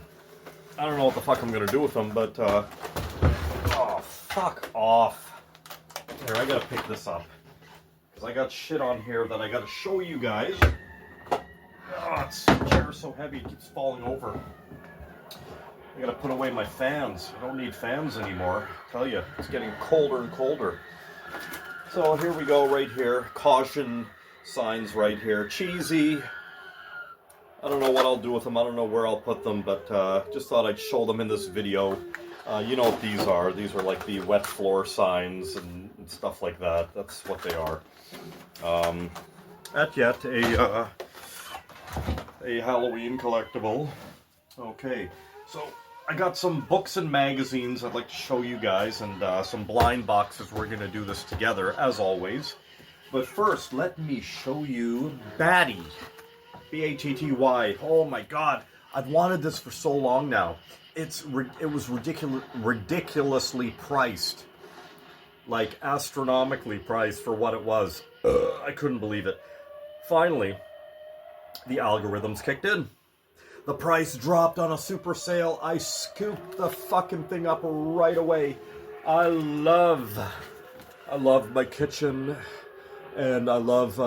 don't know what the fuck I'm going to do with them, but... oh, fuck off. Here, I got to pick this up. Because I got shit on here that I got to show you guys. Oh, this chair's so heavy, it keeps falling over. I gotta put away my fans. I don't need fans anymore. I tell you, it's getting colder and colder. So here we go, right here. Caution signs right here. Cheesy. I don't know what I'll do with them. I don't know where I'll put them, but just thought I'd show them in this video. You know what these are. These are like the wet floor signs and stuff like that. That's what they are. Yet a Halloween collectible. Okay, so I got some books and magazines I'd like to show you guys, and some blind boxes. We're going to do this together, as always. But first, let me show you Batty. B-A-T-T-Y. Oh my god, I've wanted this for so long now. It was ridiculously priced. Like, astronomically priced for what it was. I couldn't believe it. Finally, the algorithms kicked in. The price dropped on a super sale. I scooped the fucking thing up right away. I love my kitchen, and I love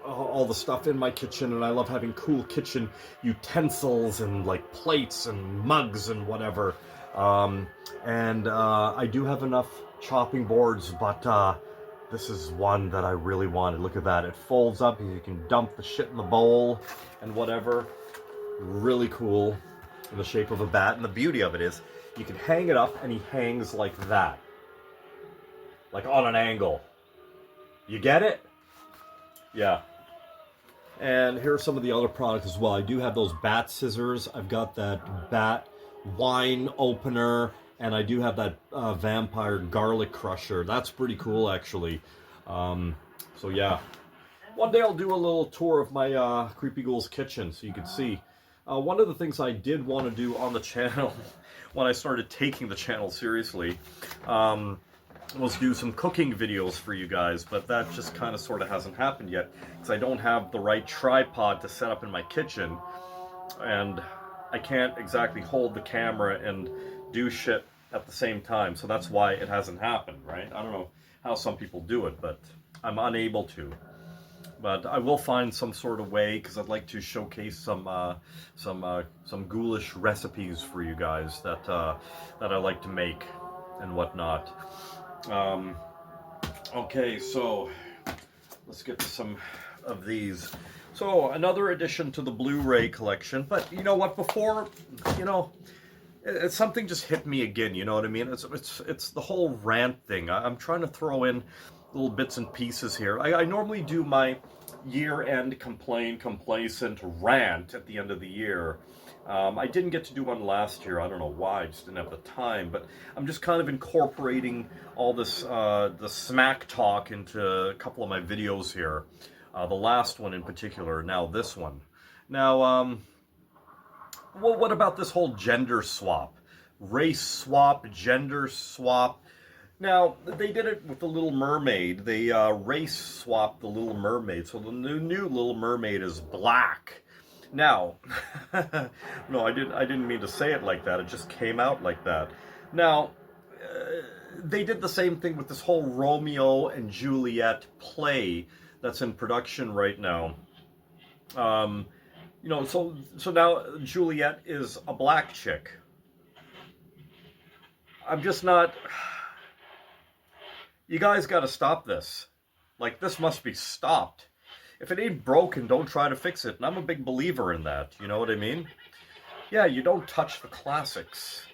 all the stuff in my kitchen, and I love having cool kitchen utensils and like plates and mugs and whatever. I do have enough chopping boards, but this is one that I really wanted. Look at that. It folds up, and you can dump the shit in the bowl and whatever. Really cool, in the shape of a bat. And the beauty of it is, you can hang it up, and he hangs like that. Like on an angle. You get it? Yeah. And here are some of the other products as well. I do have those bat scissors. I've got that bat wine opener. And I do have that vampire garlic crusher. That's pretty cool, actually. So yeah. One day I'll do a little tour of my Creepy Ghouls kitchen so you can see. One of the things I did want to do on the channel when I started taking the channel seriously was do some cooking videos for you guys, but that just kind of sort of hasn't happened yet because I don't have the right tripod to set up in my kitchen, and I can't exactly hold the camera and do shit at the same time, so that's why it hasn't happened, right? I don't know how some people do it, but I'm unable to. But I will find some sort of way, because I'd like to showcase some ghoulish recipes for you guys that I like to make and whatnot. Okay, so let's get to some of these. So another addition to the Blu-ray collection. But you know what? Before, you know, it's something just hit me again. You know what I mean? It's the whole rant thing. I'm trying to throw in little bits and pieces here. I normally do my year-end complacent rant at the end of the year. I didn't get to do one last year. I don't know why. I just didn't have the time. But I'm just kind of incorporating all this the smack talk into a couple of my videos here. The last one in particular. Now this one. Now, well, what about this whole gender swap? Race swap, gender swap. Now, they did it with the Little Mermaid. They race swapped the Little Mermaid. So the new Little Mermaid is black. Now, no, I didn't mean to say it like that. It just came out like that. Now, they did the same thing with this whole Romeo and Juliet play that's in production right now. You know, so now Juliet is a black chick. I'm just not... You guys got to stop this. Like, this must be stopped. If it ain't broken, don't try to fix it. And I'm a big believer in that. You know what I mean? Yeah, you don't touch the classics.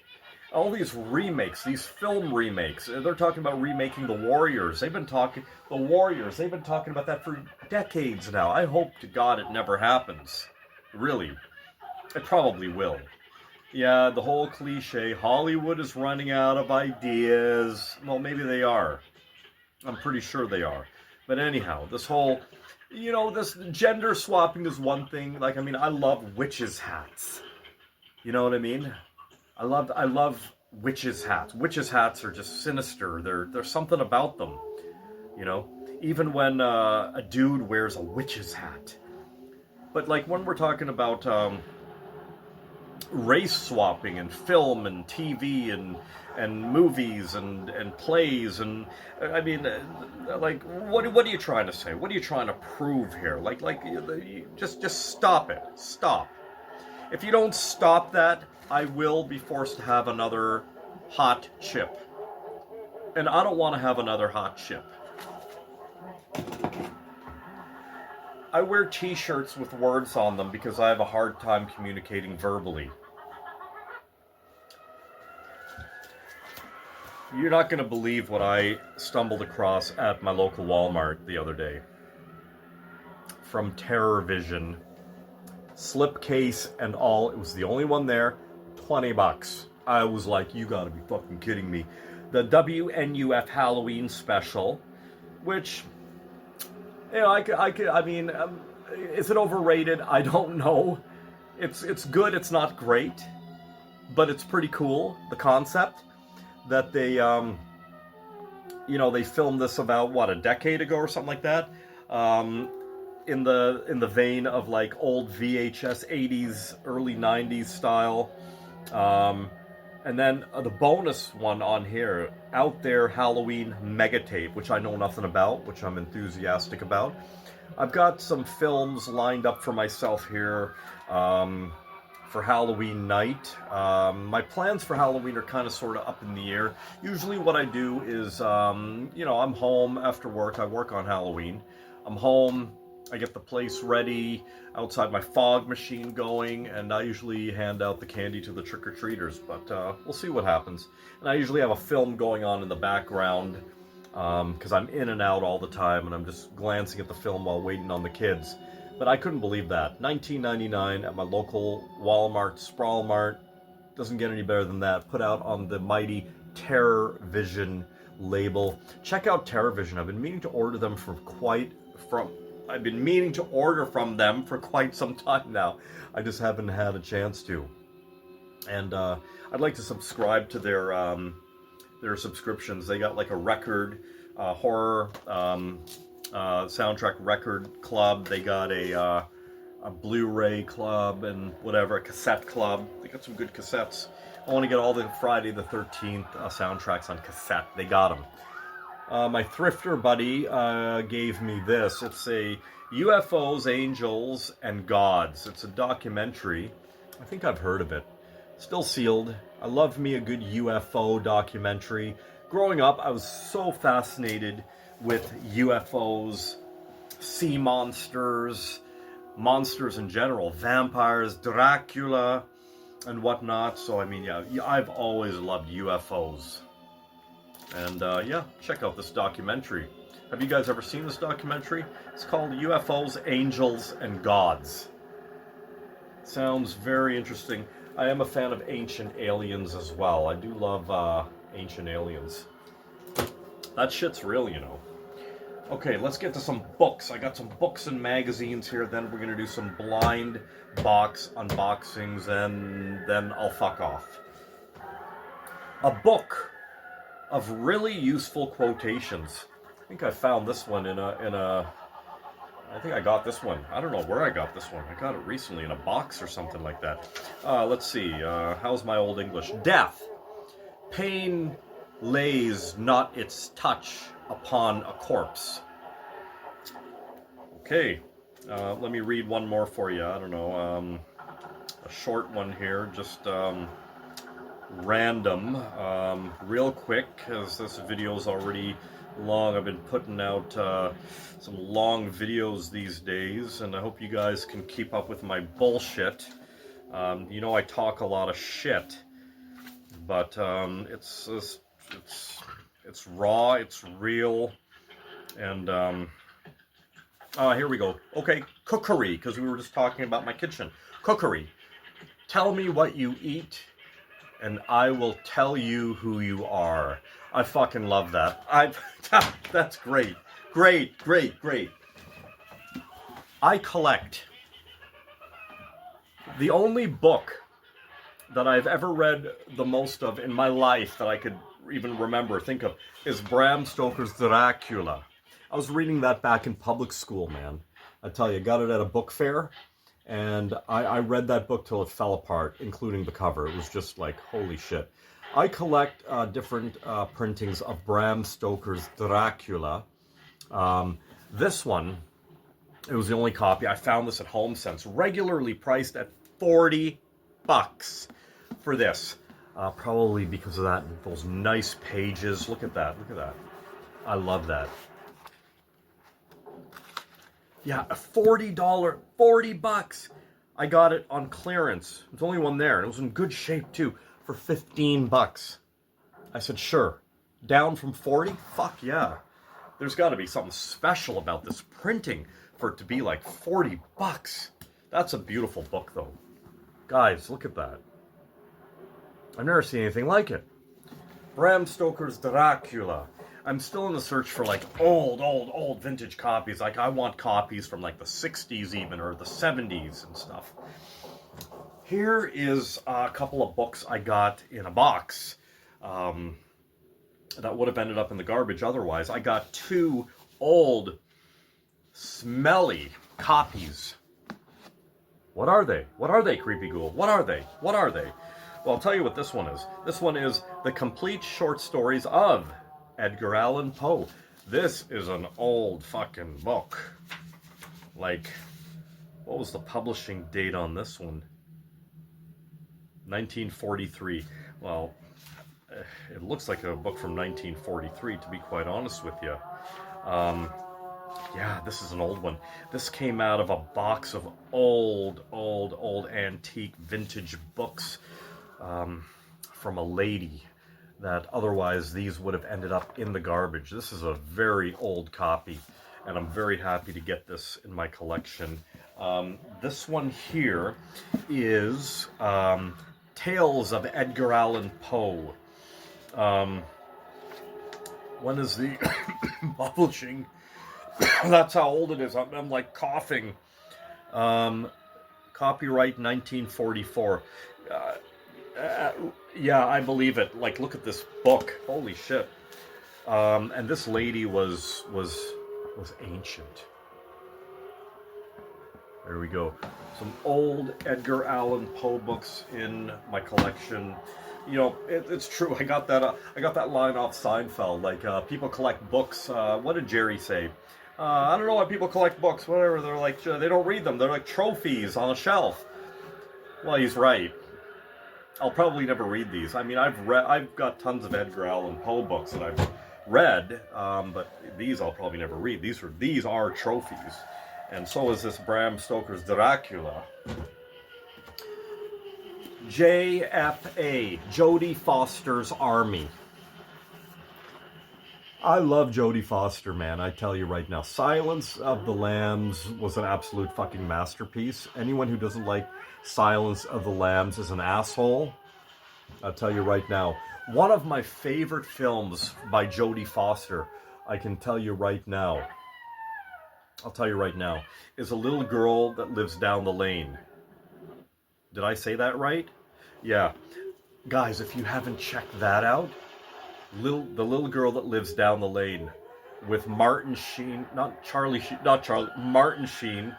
all these remakes, these film remakes. They're talking about remaking The Warriors. They've been talking about that for decades now. I hope to God it never happens. Really. It probably will. Yeah, the whole cliche, Hollywood is running out of ideas. Well, maybe they are. I'm pretty sure they are. But anyhow, this whole, this gender swapping is one thing. Like, I mean, I love witches' hats. You know what I mean? I love witches' hats. Witches' hats are just sinister. There's something about them. Even when a dude wears a witch's hat. But like when we're talking about race swapping and film and TV and movies and plays, and I mean, like what are you trying to say? What are you trying to prove here? Like just stop it. Stop. If you don't stop that, I will be forced to have another hot chip. And I don't want to have another hot chip. I wear t-shirts with words on them because I have a hard time communicating verbally. You're not going to believe what I stumbled across at my local Walmart the other day. From Terror Vision. Slipcase and all. It was the only one there. $20. I was like, you gotta be fucking kidding me. The WNUF Halloween special, which, I mean, is it overrated? I don't know. It's good. It's not great, but it's pretty cool. The concept that they, they filmed this about what, a decade ago or something like that. In the vein of like old VHS 80s, early 90s style. And then the bonus one on here, Out There Halloween Mega Tape, which I know nothing about, which I'm enthusiastic about. I've got some films lined up for myself here for Halloween night. My plans for Halloween are kind of sort of up in the air. Usually what I do is, I'm home after work. I work on Halloween. I'm home. I get the place ready, outside my fog machine going, and I usually hand out the candy to the trick-or-treaters, but we'll see what happens. And I usually have a film going on in the background, because I'm in and out all the time, and I'm just glancing at the film while waiting on the kids. But I couldn't believe that. $19.99 at my local Walmart, Sprawl Mart. Doesn't get any better than that. Put out on the mighty Terror Vision label. Check out Terror Vision. I've been meaning to order them I've been meaning to order from them for quite some time now. I just haven't had a chance to. And I'd like to subscribe to their subscriptions. They got like a record, horror soundtrack record club. They got a Blu-ray club and whatever, a cassette club. They got some good cassettes. I want to get all the Friday the 13th soundtracks on cassette. They got them. My thrifter buddy gave me this. It's a UFOs, Angels, and Gods. It's a documentary. I think I've heard of it. Still sealed. I love me a good UFO documentary. Growing up, I was so fascinated with UFOs, sea monsters, monsters in general, vampires, Dracula, and whatnot. So, I mean, yeah, I've always loved UFOs. And check out this documentary. Have you guys ever seen this documentary? It's called UFOs, Angels, and Gods. Sounds very interesting. I am a fan of Ancient Aliens as well. I do love Ancient Aliens. That shit's real, Okay, let's get to some books. I got some books and magazines here. Then we're going to do some blind box unboxings, and then I'll fuck off. A book of really useful quotations. I think I found this one I think I got this one. I don't know where I got this one. I got it recently in a box or something like that. Let's see. How's my old English? Death. Pain lays not its touch upon a corpse. Okay. Let me read one more for you. I don't know. A short one here. Just random, real quick, as this video is already long. I've been putting out some long videos these days, and I hope you guys can keep up with my bullshit. I talk a lot of shit. but it's raw, it's real, and here we go. Okay, cookery, because we were just talking about my kitchen. Cookery. Tell me what you eat, and I will tell you who you are. I fucking love that. That's great. Great, great, great. I collect. The only book that I've ever read the most of in my life that I could even remember, think of, is Bram Stoker's Dracula. I was reading that back in public school, man. I tell you, got it at a book fair, and I read that book till it fell apart, including the cover. It was just like, holy shit. I collect different printings of Bram Stoker's Dracula. This one, it was the only copy. I found this at Home Sense, regularly priced at $40 for this. Probably because of that, those nice pages. Look at that, look at that. I love that. Yeah, a $40, $40. I got it on clearance. There's only one there, and it was in good shape too, for $15. I said, sure. Down from 40? Fuck yeah. There's got to be something special about this printing for it to be like $40. That's a beautiful book, though. Guys, look at that. I've never seen anything like it. Bram Stoker's Dracula. I'm still in the search for like old vintage copies. Like I want copies from like the 60s even, or the 70s and stuff. Here is a couple of books I got in a box that would have ended up in the garbage otherwise. I got two old, smelly copies. What are they? What are they, Creepy Ghoul? What are they? What are they? Well, I'll tell you what this one is. This one is The Complete Short Stories of Edgar Allan Poe. This is an old fucking book. Like, what was the publishing date on this one? 1943. Well, it looks like a book from 1943, to be quite honest with you. Yeah, this is an old one. This came out of a box of old antique vintage books from a lady that otherwise these would have ended up in the garbage. This is a very old copy, and I'm very happy to get this in my collection. This one here is Tales of Edgar Allan Poe. When is the publishing? That's how old it is. I'm like coughing. Copyright 1944. Yeah, I believe it. Like, look at this book. Holy shit. And this lady was ancient. There we go. Some old Edgar Allan Poe books in my collection. You know, it's true. I got that line off Seinfeld. Like, people collect books. What did Jerry say? I don't know why people collect books. Whatever. They're like, they don't read them. They're like trophies on a shelf. Well, he's right. I'll probably never read these. I mean, I've got tons of Edgar Allan Poe books that I've read, but these I'll probably never read. These are trophies, and so is this Bram Stoker's Dracula. JFA, Jodie Foster's Army. I love Jodie Foster, man. I tell you right now, Silence of the Lambs was an absolute fucking masterpiece. Anyone who doesn't like Silence of the Lambs is an asshole. I'll tell you right now. One of my favorite films by Jodie Foster, I can tell you right now, I'll tell you right now, is A Little Girl That Lives Down the Lane. Did I say that right? Yeah. Guys, if you haven't checked that out, The Little Girl That Lives Down the Lane with Martin Sheen, Martin Sheen.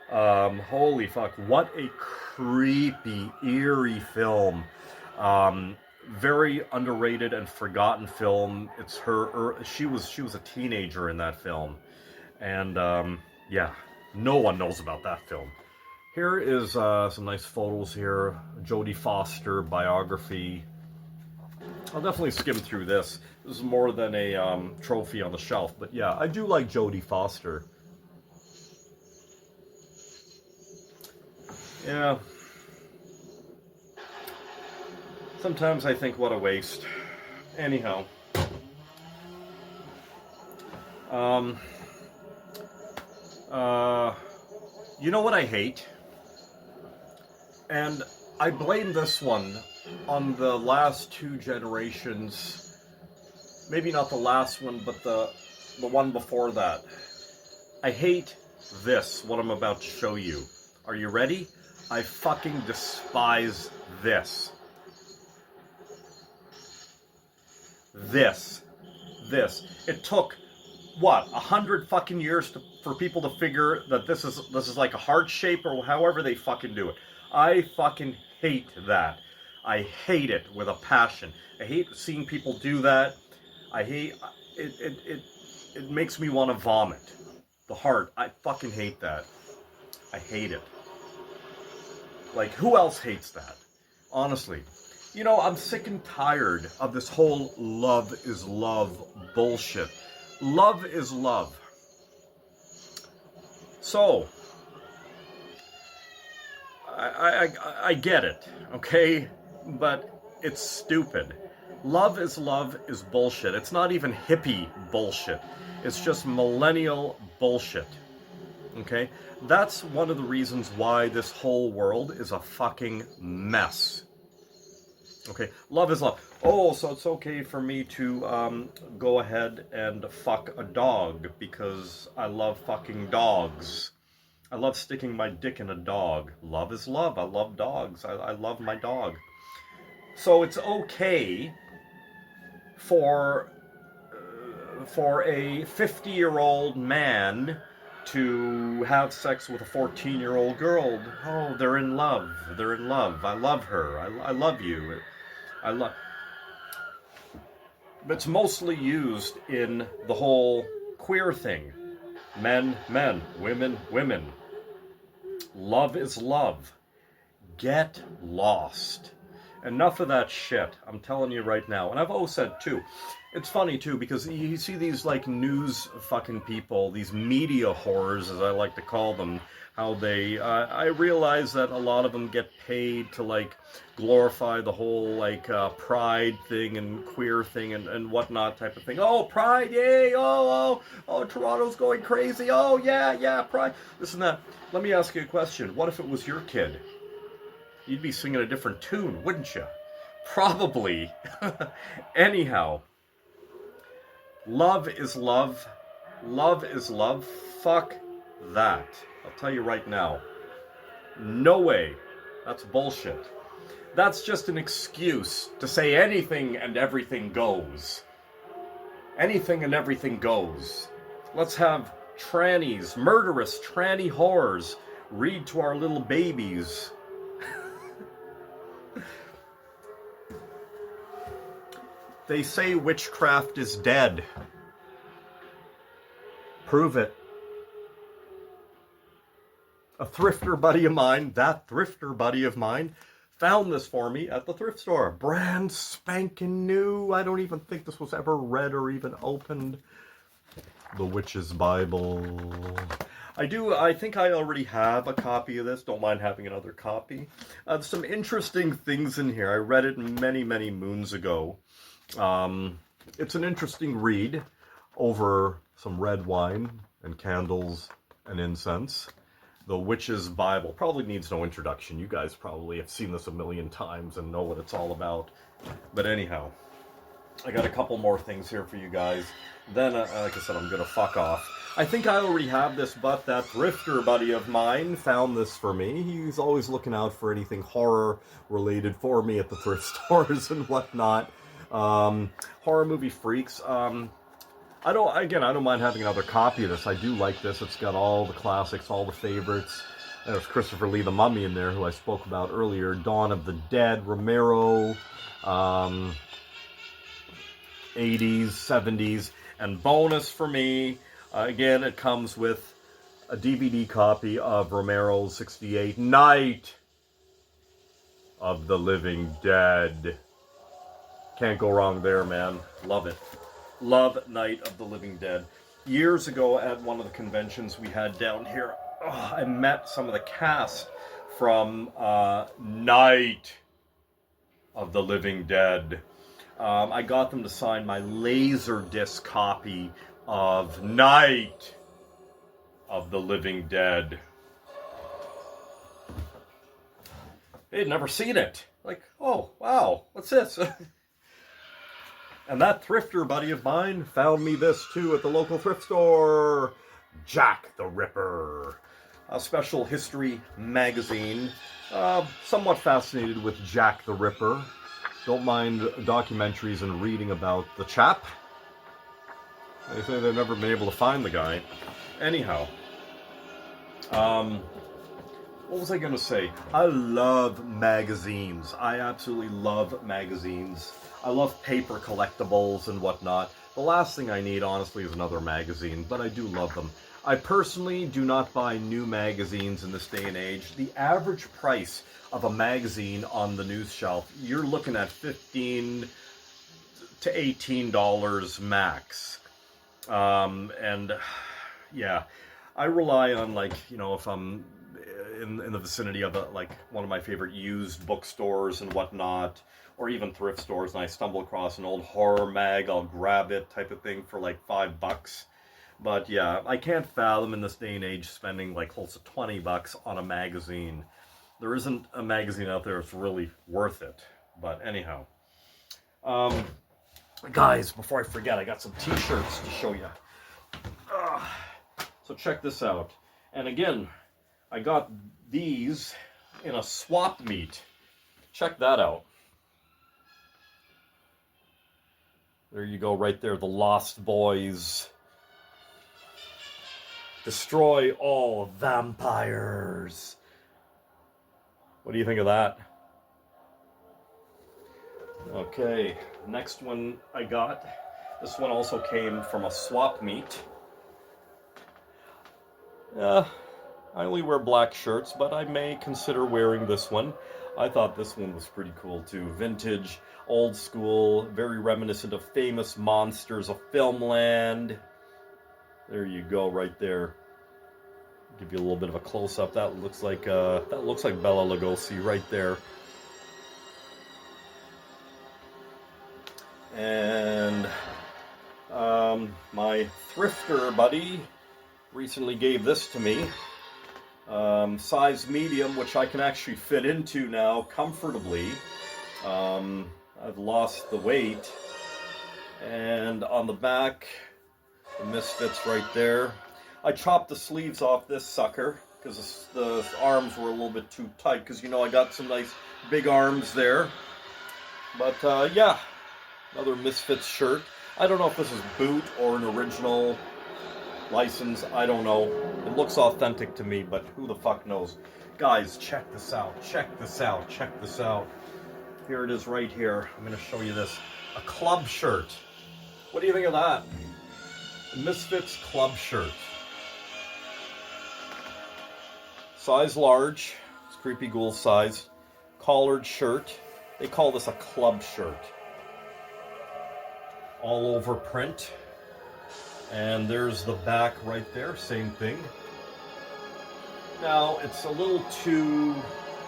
Holy fuck, what a creepy, eerie film. Very underrated and forgotten film. It's she was a teenager in that film. And yeah, no one knows about that film. Here is some nice photos here. Jodie Foster biography. I'll definitely skim through this. This is more than a trophy on the shelf. But yeah, I do like Jodie Foster. Yeah. Sometimes I think, what a waste. Anyhow. You know what I hate? And I blame this one on the last two generations. Maybe not the last one, but the one before that. I hate this, what I'm about to show you. Are you ready? I fucking despise this. This. It took, what, 100 fucking years for people to figure that this is like a heart shape or however they fucking do it. I fucking hate that. I hate it with a passion. I hate seeing people do that. I hate it. It makes me want to vomit. The heart. I fucking hate that. I hate it. Like, who else hates that? Honestly. You know, I'm sick and tired of this whole love is love bullshit. Love is love. So, I get it, okay? But it's stupid. Love is bullshit. It's not even hippie bullshit. It's just millennial bullshit. Okay? That's one of the reasons why this whole world is a fucking mess. Okay? Love is love. Oh, so it's okay for me to go ahead and fuck a dog because I love fucking dogs. I love sticking my dick in a dog. Love is love. I love dogs. I love my dog. So it's okay for a 50-year-old man to have sex with a 14-year-old girl. Oh, they're in love. They're in love. I love her. I love you. But it's mostly used in the whole queer thing. Men, men. Women, women. Love is love. Get lost. Enough of that shit. I'm telling you right now. And I've always said, too, it's funny, too, because you see these, like, news fucking people, these media whores, as I like to call them, how they, I realize that a lot of them get paid to, like, glorify the whole, like, pride thing and queer thing and whatnot type of thing. Oh, pride, yay, oh, Toronto's going crazy, oh, yeah, pride, this and that. Let me ask you a question. What if it was your kid? You'd be singing a different tune, wouldn't you? Probably. Anyhow, love is love. Love is love. Fuck that. I'll tell you right now. No way. That's bullshit. That's just an excuse to say anything and everything goes. Anything and everything goes. Let's have trannies, murderous tranny whores, read to our little babies. They say witchcraft is dead. Prove it. A thrifter buddy of mine, found this for me at the thrift store. Brand spanking new. I don't even think this was ever read or even opened. The Witch's Bible. I think I already have a copy of this. Don't mind having another copy. There's some interesting things in here. I read it many, many moons ago. It's an interesting read over some red wine and candles and incense. The Witch's Bible probably needs no introduction. You guys probably have seen this a million times and know what it's all about. But anyhow, I got a couple more things here for you guys. Then, like I said, I'm gonna fuck off. I think I already have this, but that thrifter buddy of mine found this for me. He's always looking out for anything horror related for me at the thrift stores and whatnot. Horror movie freaks. I don't mind having another copy of this. I do like this. It's got all the classics, all the favorites. There's Christopher Lee the Mummy in there, who I spoke about earlier. Dawn of the Dead, Romero, 80s, 70s. And bonus for me, again, it comes with a DVD copy of Romero's 68, Night of the Living Dead. Can't go wrong there, man. Love it. Love Night of the Living Dead. Years ago at one of the conventions we had down here, I met some of the cast from Night of the Living Dead. I got them to sign my Laserdisc copy of Night of the Living Dead. They'd never seen it. Like, oh, wow, what's this? And that thrifter buddy of mine found me this too at the local thrift store. Jack the Ripper. A special history magazine. Somewhat fascinated with Jack the Ripper. Don't mind documentaries and reading about the chap. They say they've never been able to find the guy. Anyhow. What was I going to say? I love magazines. I absolutely love magazines. I love paper collectibles and whatnot. The last thing I need, honestly, is another magazine, but I do love them. I personally do not buy new magazines in this day and age. The average price of a magazine on the news shelf, you're looking at $15 to $18 max. And yeah, I rely on, like, you know, if I'm in the vicinity of like one of my favorite used bookstores and whatnot, or even thrift stores, and I stumble across an old horror mag, I'll grab it type of thing for like $5. But yeah, I can't fathom in this day and age spending like close to $20 on a magazine. There isn't a magazine out there that's really worth it. But anyhow, guys, before I forget, I got some t-shirts to show you. So check this out. And again, I got these in a swap meet. Check that out. There you go, right there, the Lost Boys. Destroy all vampires. What do you think of that? Okay, next one I got. This one also came from a swap meet. I only wear black shirts, but I may consider wearing this one. I thought this one was pretty cool too. Vintage, old school, very reminiscent of famous monsters of filmland. There you go, right there. Give you a little bit of a close-up. That looks like Bela Lugosi right there. And my thrifter buddy recently gave this to me. Size medium, which I can actually fit into now comfortably. I've lost the weight. And on the back, the Misfits right there. I chopped the sleeves off this sucker because the arms were a little bit too tight, because, you know, I got some nice big arms there. But yeah, another Misfits shirt. I don't know if this is boot or an original license. I don't know. It looks authentic to me, but who the fuck knows? Guys, check this out. Check this out. Check this out. Here it is right here. I'm going to show you this. A club shirt. What do you think of that? A Misfits club shirt. Size large. It's Creepy Ghoul size. Collared shirt. They call this a club shirt. All over print. And there's the back right there. Same thing. Now, it's a little too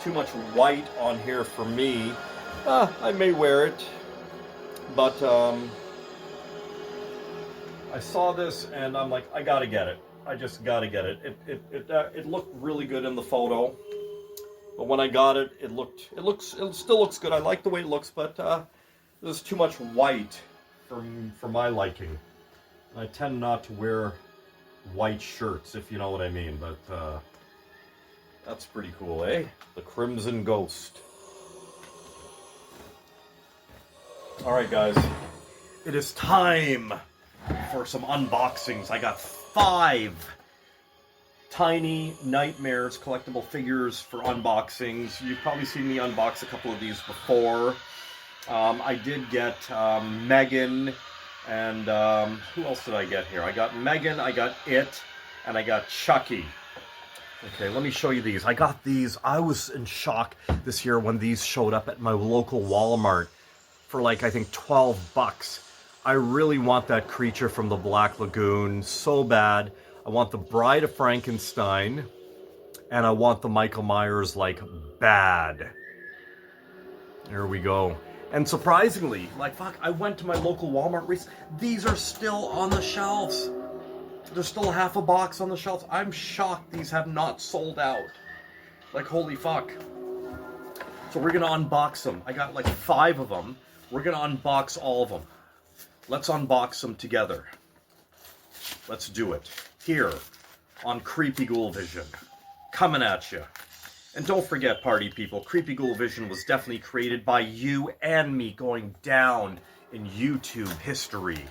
much white on here for me. I may wear it. But I saw this and I'm like, I gotta get it. I just gotta get it. It looked really good in the photo, but when I got it, it still looks good. I like the way it looks, but there's too much white for my liking. I tend not to wear white shirts, if you know what I mean. But that's pretty cool, eh? The Crimson Ghost. All right, guys, it is time for some unboxings. I got 5 Tiny Nightmares collectible figures for unboxings. You've probably seen me unbox a couple of these before. I did get Megan, and who else did I get here? I got Megan, I got It, and I got Chucky. Okay, let me show you these. I got these. I was in shock this year when these showed up at my local Walmart for like, I think, $12. I really want that creature from the Black Lagoon so bad. I want the Bride of Frankenstein, and I want the Michael Myers, like, bad. There we go. And surprisingly, like, fuck, I went to my local Walmart recently. These are still on the shelves. There's still half a box on the shelves. I'm shocked these have not sold out. Like, holy fuck. So we're gonna unbox them. I got like 5 of them. We're gonna unbox all of them. Let's unbox them together. Let's do it. Here on Creepy Ghoul Vision. Coming at you. And don't forget, party people, Creepy Ghoul Vision was definitely created by you and me going down in YouTube history.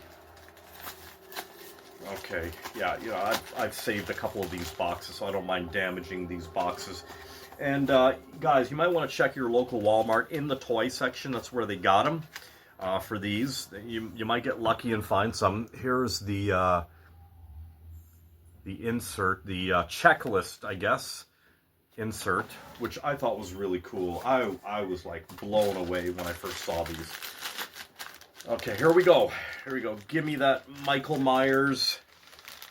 Okay, yeah, you know, I've saved a couple of these boxes, so I don't mind damaging these boxes. And guys, you might want to check your local Walmart in the toy section. That's where they got them for these. You might get lucky and find some. Here's the insert, the checklist, I guess. Insert, which I thought was really cool. I was like blown away when I first saw these. Okay, here we go. Here we go. Give me that Michael Myers,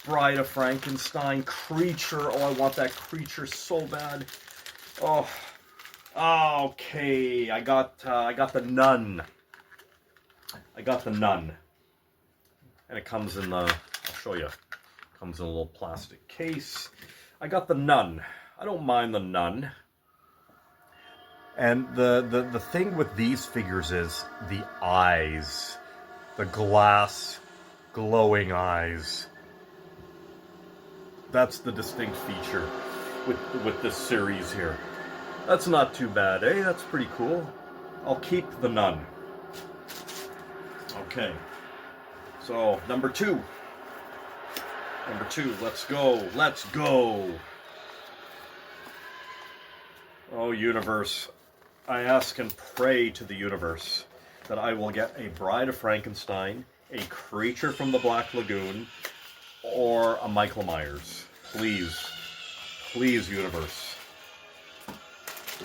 Bride of Frankenstein, Creature. Oh, I want that Creature so bad. Oh, okay. I got the Nun. I got the Nun, and it comes in the. I'll show you. It comes in a little plastic case. I got the Nun. I don't mind the Nun. And the thing with these figures is the eyes. The glass, glowing eyes. That's the distinct feature with this series here. That's not too bad, eh? That's pretty cool. I'll keep the Nun. Okay. So, number 2. Number 2, let's go. Let's go. Oh, universe, I ask and pray to the universe that I will get a Bride of Frankenstein, a Creature from the Black Lagoon, or a Michael Myers. Please. Please, universe.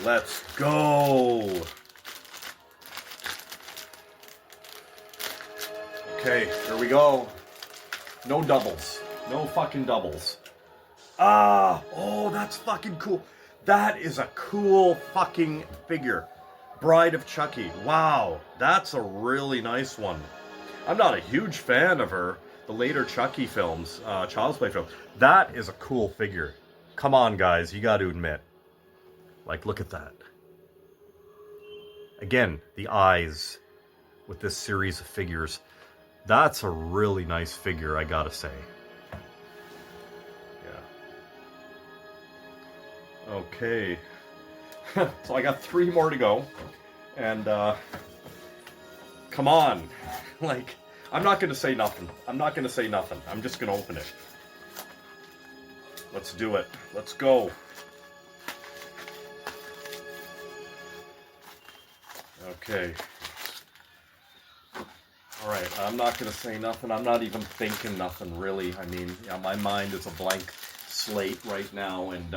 Let's go. Okay, here we go. No doubles. No fucking doubles. Ah! Oh, that's fucking cool. That is a cool fucking figure. Bride of Chucky. Wow, that's a really nice one. I'm not a huge fan of her. The later Chucky films, Child's Play films. That is a cool figure. Come on, guys, you got to admit. Like, look at that. Again, the eyes with this series of figures. That's a really nice figure, I gotta say. Okay, so I got 3 more to go, and come on, like, I'm not going to say nothing. I'm not going to say nothing. I'm just going to open it. Let's do it. Let's go. Okay. All right, I'm not going to say nothing. I'm not even thinking nothing, really. I mean, yeah, my mind is a blank slate right now, and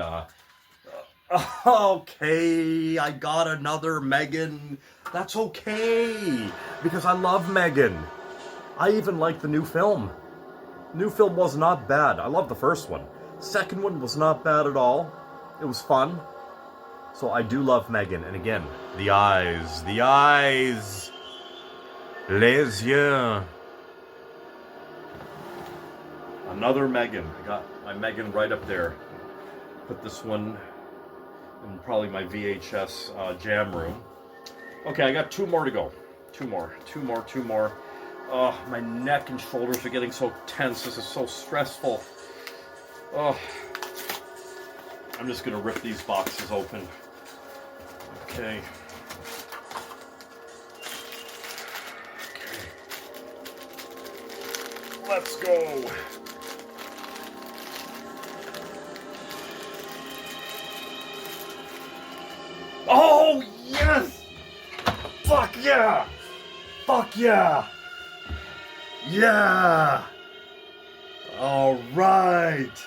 okay, I got another Megan. That's okay, because I love Megan. I even like the new film. New film was not bad. I love the first one. Second one was not bad at all. It was fun. So I do love Megan. And again, the eyes. The eyes. Les yeux. Another Megan. I got my Megan right up there. Put this one in probably my VHS jam room. Okay, I got 2 more to go. 2 more. Oh, my neck and shoulders are getting so tense. This is so stressful. Oh, I'm just gonna rip these boxes open. Okay. Let's go. Oh, yes! Fuck yeah! Fuck yeah! Yeah! Alright!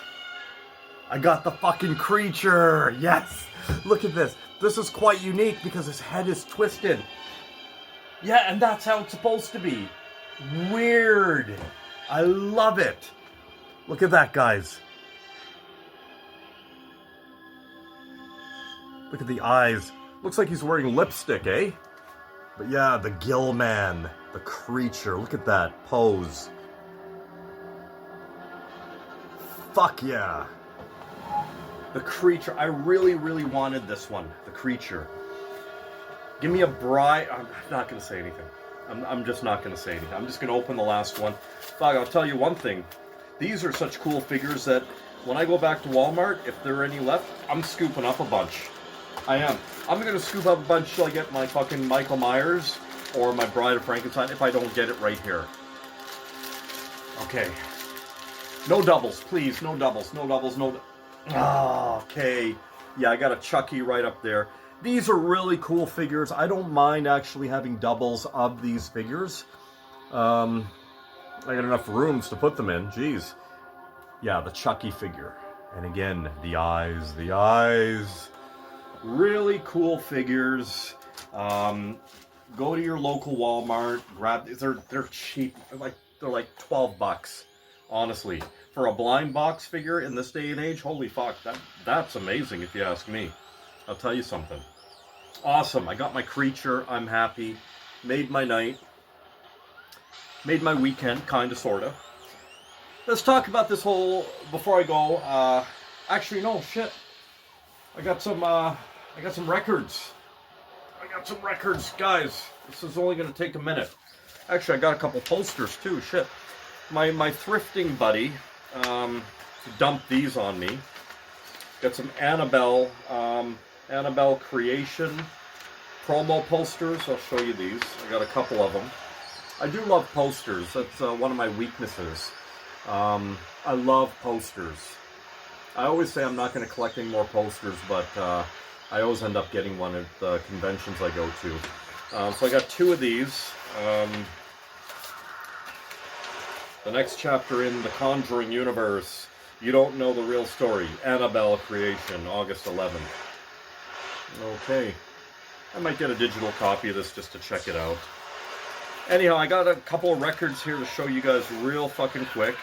I got the fucking creature! Yes! Look at this. This is quite unique because his head is twisted. Yeah, and that's how it's supposed to be. Weird! I love it! Look at that, guys. Look at the eyes. Looks like he's wearing lipstick, eh? But yeah, the Gill Man, the creature. Look at that pose. Fuck yeah. The creature. I really, really wanted this one. The creature. Give me a bright... I'm not going to say anything. I'm just not going to say anything. I'm just going to open the last one. Fuck, I'll tell you one thing. These are such cool figures that when I go back to Walmart, if there are any left, I'm scooping up a bunch. I am. I'm going to scoop up a bunch till I get my fucking Michael Myers or my Bride of Frankenstein if I don't get it right here. Okay. No doubles, please. No doubles. No doubles. No... okay. Yeah, I got a Chucky right up there. These are really cool figures. I don't mind actually having doubles of these figures. I got enough rooms to put them in. Jeez. Yeah, the Chucky figure. And again, the eyes. The eyes. Really cool figures. Go to your local Walmart. Grab. They're cheap. They're like $12. Honestly, for a blind box figure in this day and age, holy fuck, that's amazing if you ask me. I'll tell you something. Awesome. I got my creature. I'm happy. Made my night. Made my weekend, kind of, sort of. Let's talk about this whole, before I go, actually, no, shit. I got some records. I got some records, guys. This is only going to take a minute. Actually, I got a couple posters, too, shit. My thrifting buddy dumped these on me. Got some Annabelle Creation promo posters. I'll show you these. I got a couple of them. I do love posters. That's one of my weaknesses. I love posters. I always say I'm not going to collect any more posters, but I always end up getting one at the conventions I go to. So I got two of these. The next chapter in the Conjuring universe. You don't know the real story. Annabelle Creation, August 11th. Okay. I might get a digital copy of this just to check it out. Anyhow, I got a couple of records here to show you guys real fucking quick.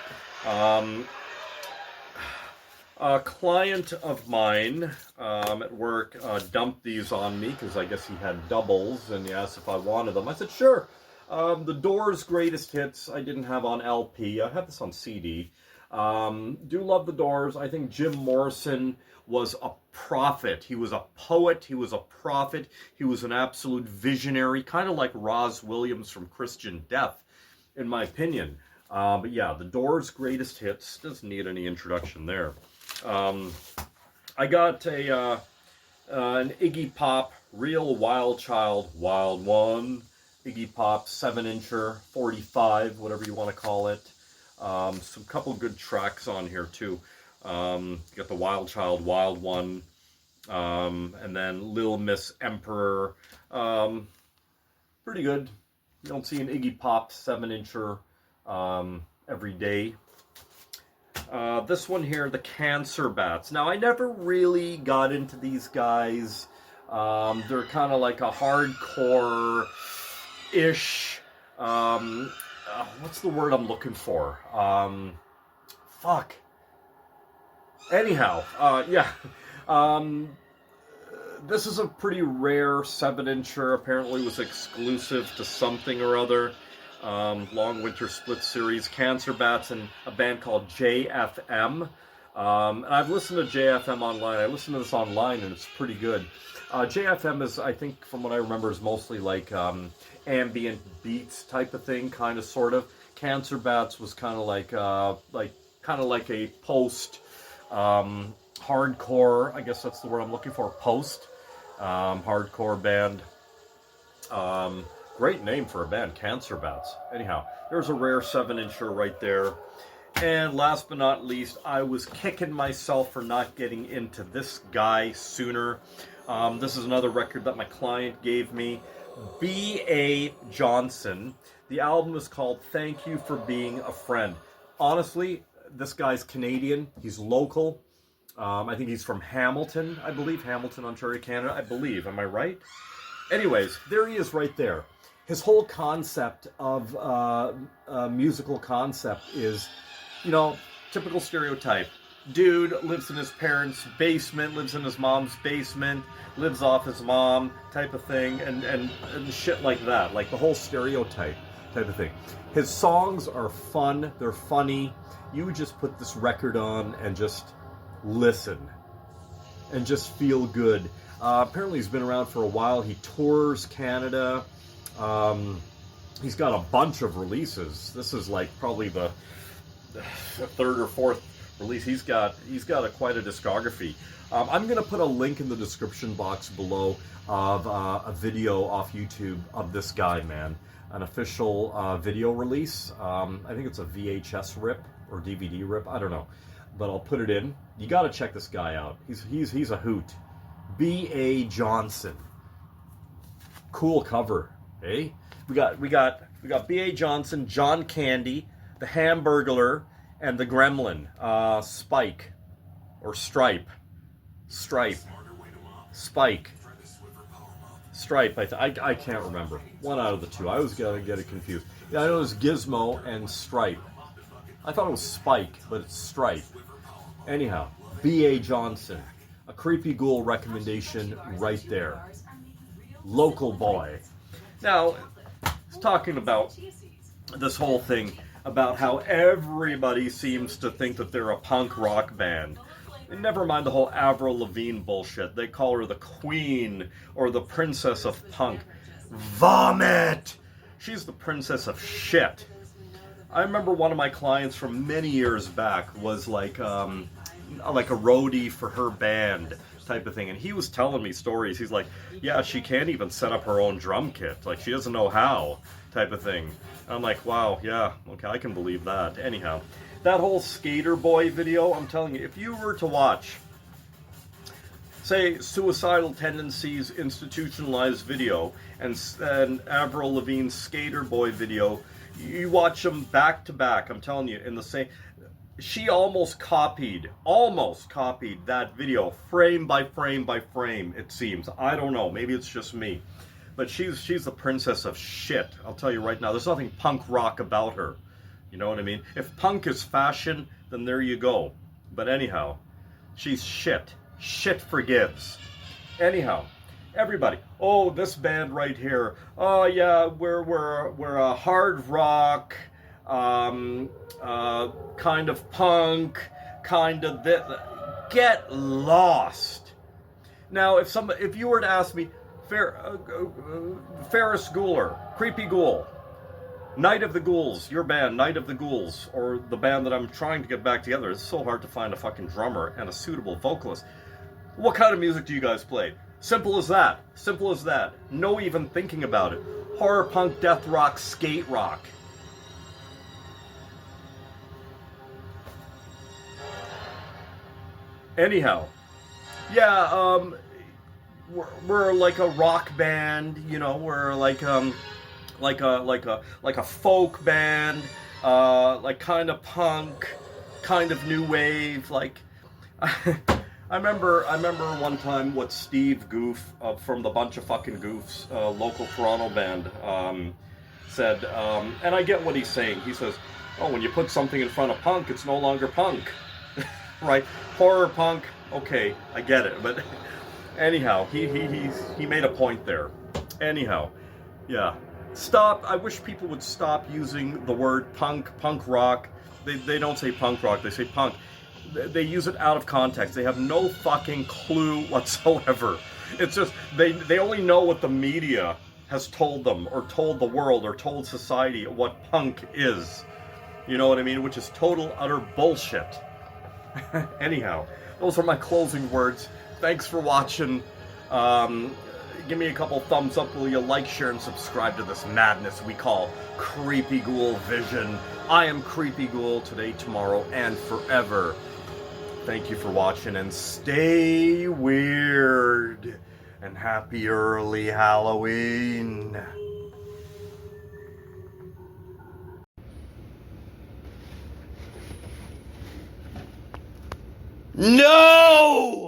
A client of mine at work dumped these on me because I guess he had doubles and he asked if I wanted them. I said, sure. The Doors' greatest hits I didn't have on LP. I have this on CD. Do love the Doors. I think Jim Morrison was a prophet. He was a poet. He was a prophet. He was an absolute visionary, kind of like Roz Williams from Christian Death, in my opinion. But yeah, the Doors' greatest hits. Doesn't need any introduction there. I got an Iggy Pop Real Wild Child Wild One. Iggy Pop 7-incher, 45, whatever you want to call it. Some couple good tracks on here too. You got the Wild Child Wild One, and then Little Miss Emperor. Pretty good. You don't see an Iggy Pop 7-incher every day. This one here, the Cancer Bats. Now, I never really got into these guys. They're kind of like a hardcore-ish, what's the word I'm looking for? Fuck. Anyhow, yeah. This is a pretty rare 7-incher. Apparently was exclusive to something or other. Long Winter Split Series, Cancer Bats, and a band called JFM. And I've listened to JFM online. I listened to this online, and it's pretty good. JFM is, I think, from what I remember, is mostly like ambient beats type of thing, kind of, sort of. Cancer Bats was kind of like a post hardcore. I guess that's the word I'm looking for. Post hardcore band. Great name for a band, Cancer Bats. Anyhow, there's a rare 7-incher right there. And last but not least, I was kicking myself for not getting into this guy sooner. This is another record that my client gave me. B.A. Johnson. The album is called Thank You for Being a Friend. Honestly, this guy's Canadian. He's local. I think he's from Hamilton, I believe. Hamilton, Ontario, Canada, I believe. Am I right? Anyways, there he is right there. His whole concept of musical concept is, you know, typical stereotype. dude lives in his parents' basement, lives in his mom's basement, lives off his mom, type of thing, and shit like that. Like the whole stereotype type of thing. His songs are fun, they're funny. You would just put this record on and just listen and just feel good. Apparently he's been around for a while. He tours Canada. He's got a bunch of releases. This is like probably the third or fourth release. He's got quite a discography. I'm gonna put a link in the description box below of a video off YouTube of this guy, man. An official video release. I think it's a VHS rip or DVD rip. I don't know, but I'll put it in. You got to check this guy out. He's a hoot. B.A. Johnson. Cool cover, eh? We got B.A. Johnson, John Candy, the Hamburglar, and the Gremlin. Spike or Stripe. Spike. Stripe, I can't remember. One out of the two. I always gotta get it confused. Yeah, I know it was Gizmo and Stripe. I thought it was Spike, but it's Stripe. Anyhow, B.A. Johnson. A creepy ghoul recommendation right there. Local boy. Now, it's talking about this whole thing about how everybody seems to think that they're a punk rock band. And never mind the whole Avril Lavigne bullshit. They call her the queen or the princess of punk. Vomit! She's the princess of shit. I remember one of my clients from many years back was like a roadie for her band type of thing, and he was telling me stories. He's like, yeah, she can't even set up her own drum kit. Like, she doesn't know how type of thing. And I'm like, wow, yeah, okay, I can believe that. Anyhow, that whole Skater Boy video, I'm telling you, if you were to watch, say, Suicidal Tendencies Institutionalized video and Avril Lavigne's Skater Boy video, you watch them back to back, I'm telling you, in the same... She almost copied that video, frame by frame by frame, it seems. I don't know, maybe it's just me. But she's the princess of shit, I'll tell you right now. There's nothing punk rock about her. You know what I mean? If punk is fashion, then there you go. But anyhow, she's shit. Shit forgives. Anyhow, everybody. Oh, this band right here. Oh yeah, we're a hard rock, kind of punk, kind of this. Get lost. Now, if you were to ask me, Ferris Ghouler, Creepy Ghoul, Night of the Ghouls, your band, Night of the Ghouls, or the band that I'm trying to get back together. It's so hard to find a fucking drummer and a suitable vocalist. What kind of music do you guys play? Simple as that. Simple as that. No even thinking about it. Horror punk, death rock, skate rock. Anyhow, yeah, we're like a rock band, you know. We're like a folk band, like kind of punk, kind of new wave. Like, I remember one time what Steve Goof from the Bunch of Fucking Goofs, local Toronto band, said, and I get what he's saying. He says, "Oh, when you put something in front of punk, it's no longer punk." Right? Horror punk, okay, I get it. But anyhow, he made a point there. Anyhow, yeah. Stop. I wish people would stop using the word punk rock. They don't say punk rock, they say punk. They use it out of context. They have no fucking clue whatsoever. It's just, they only know what the media has told them, or told the world, or told society what punk is. You know what I mean? Which is total, utter bullshit. Anyhow, those are my closing words. Thanks for watching. Give me a couple thumbs up. Will you like, share, and subscribe to this madness we call Creepy Ghoul Vision? I am Creepy Ghoul today, tomorrow, and forever. Thank you for watching, and stay weird. And happy early Halloween. No!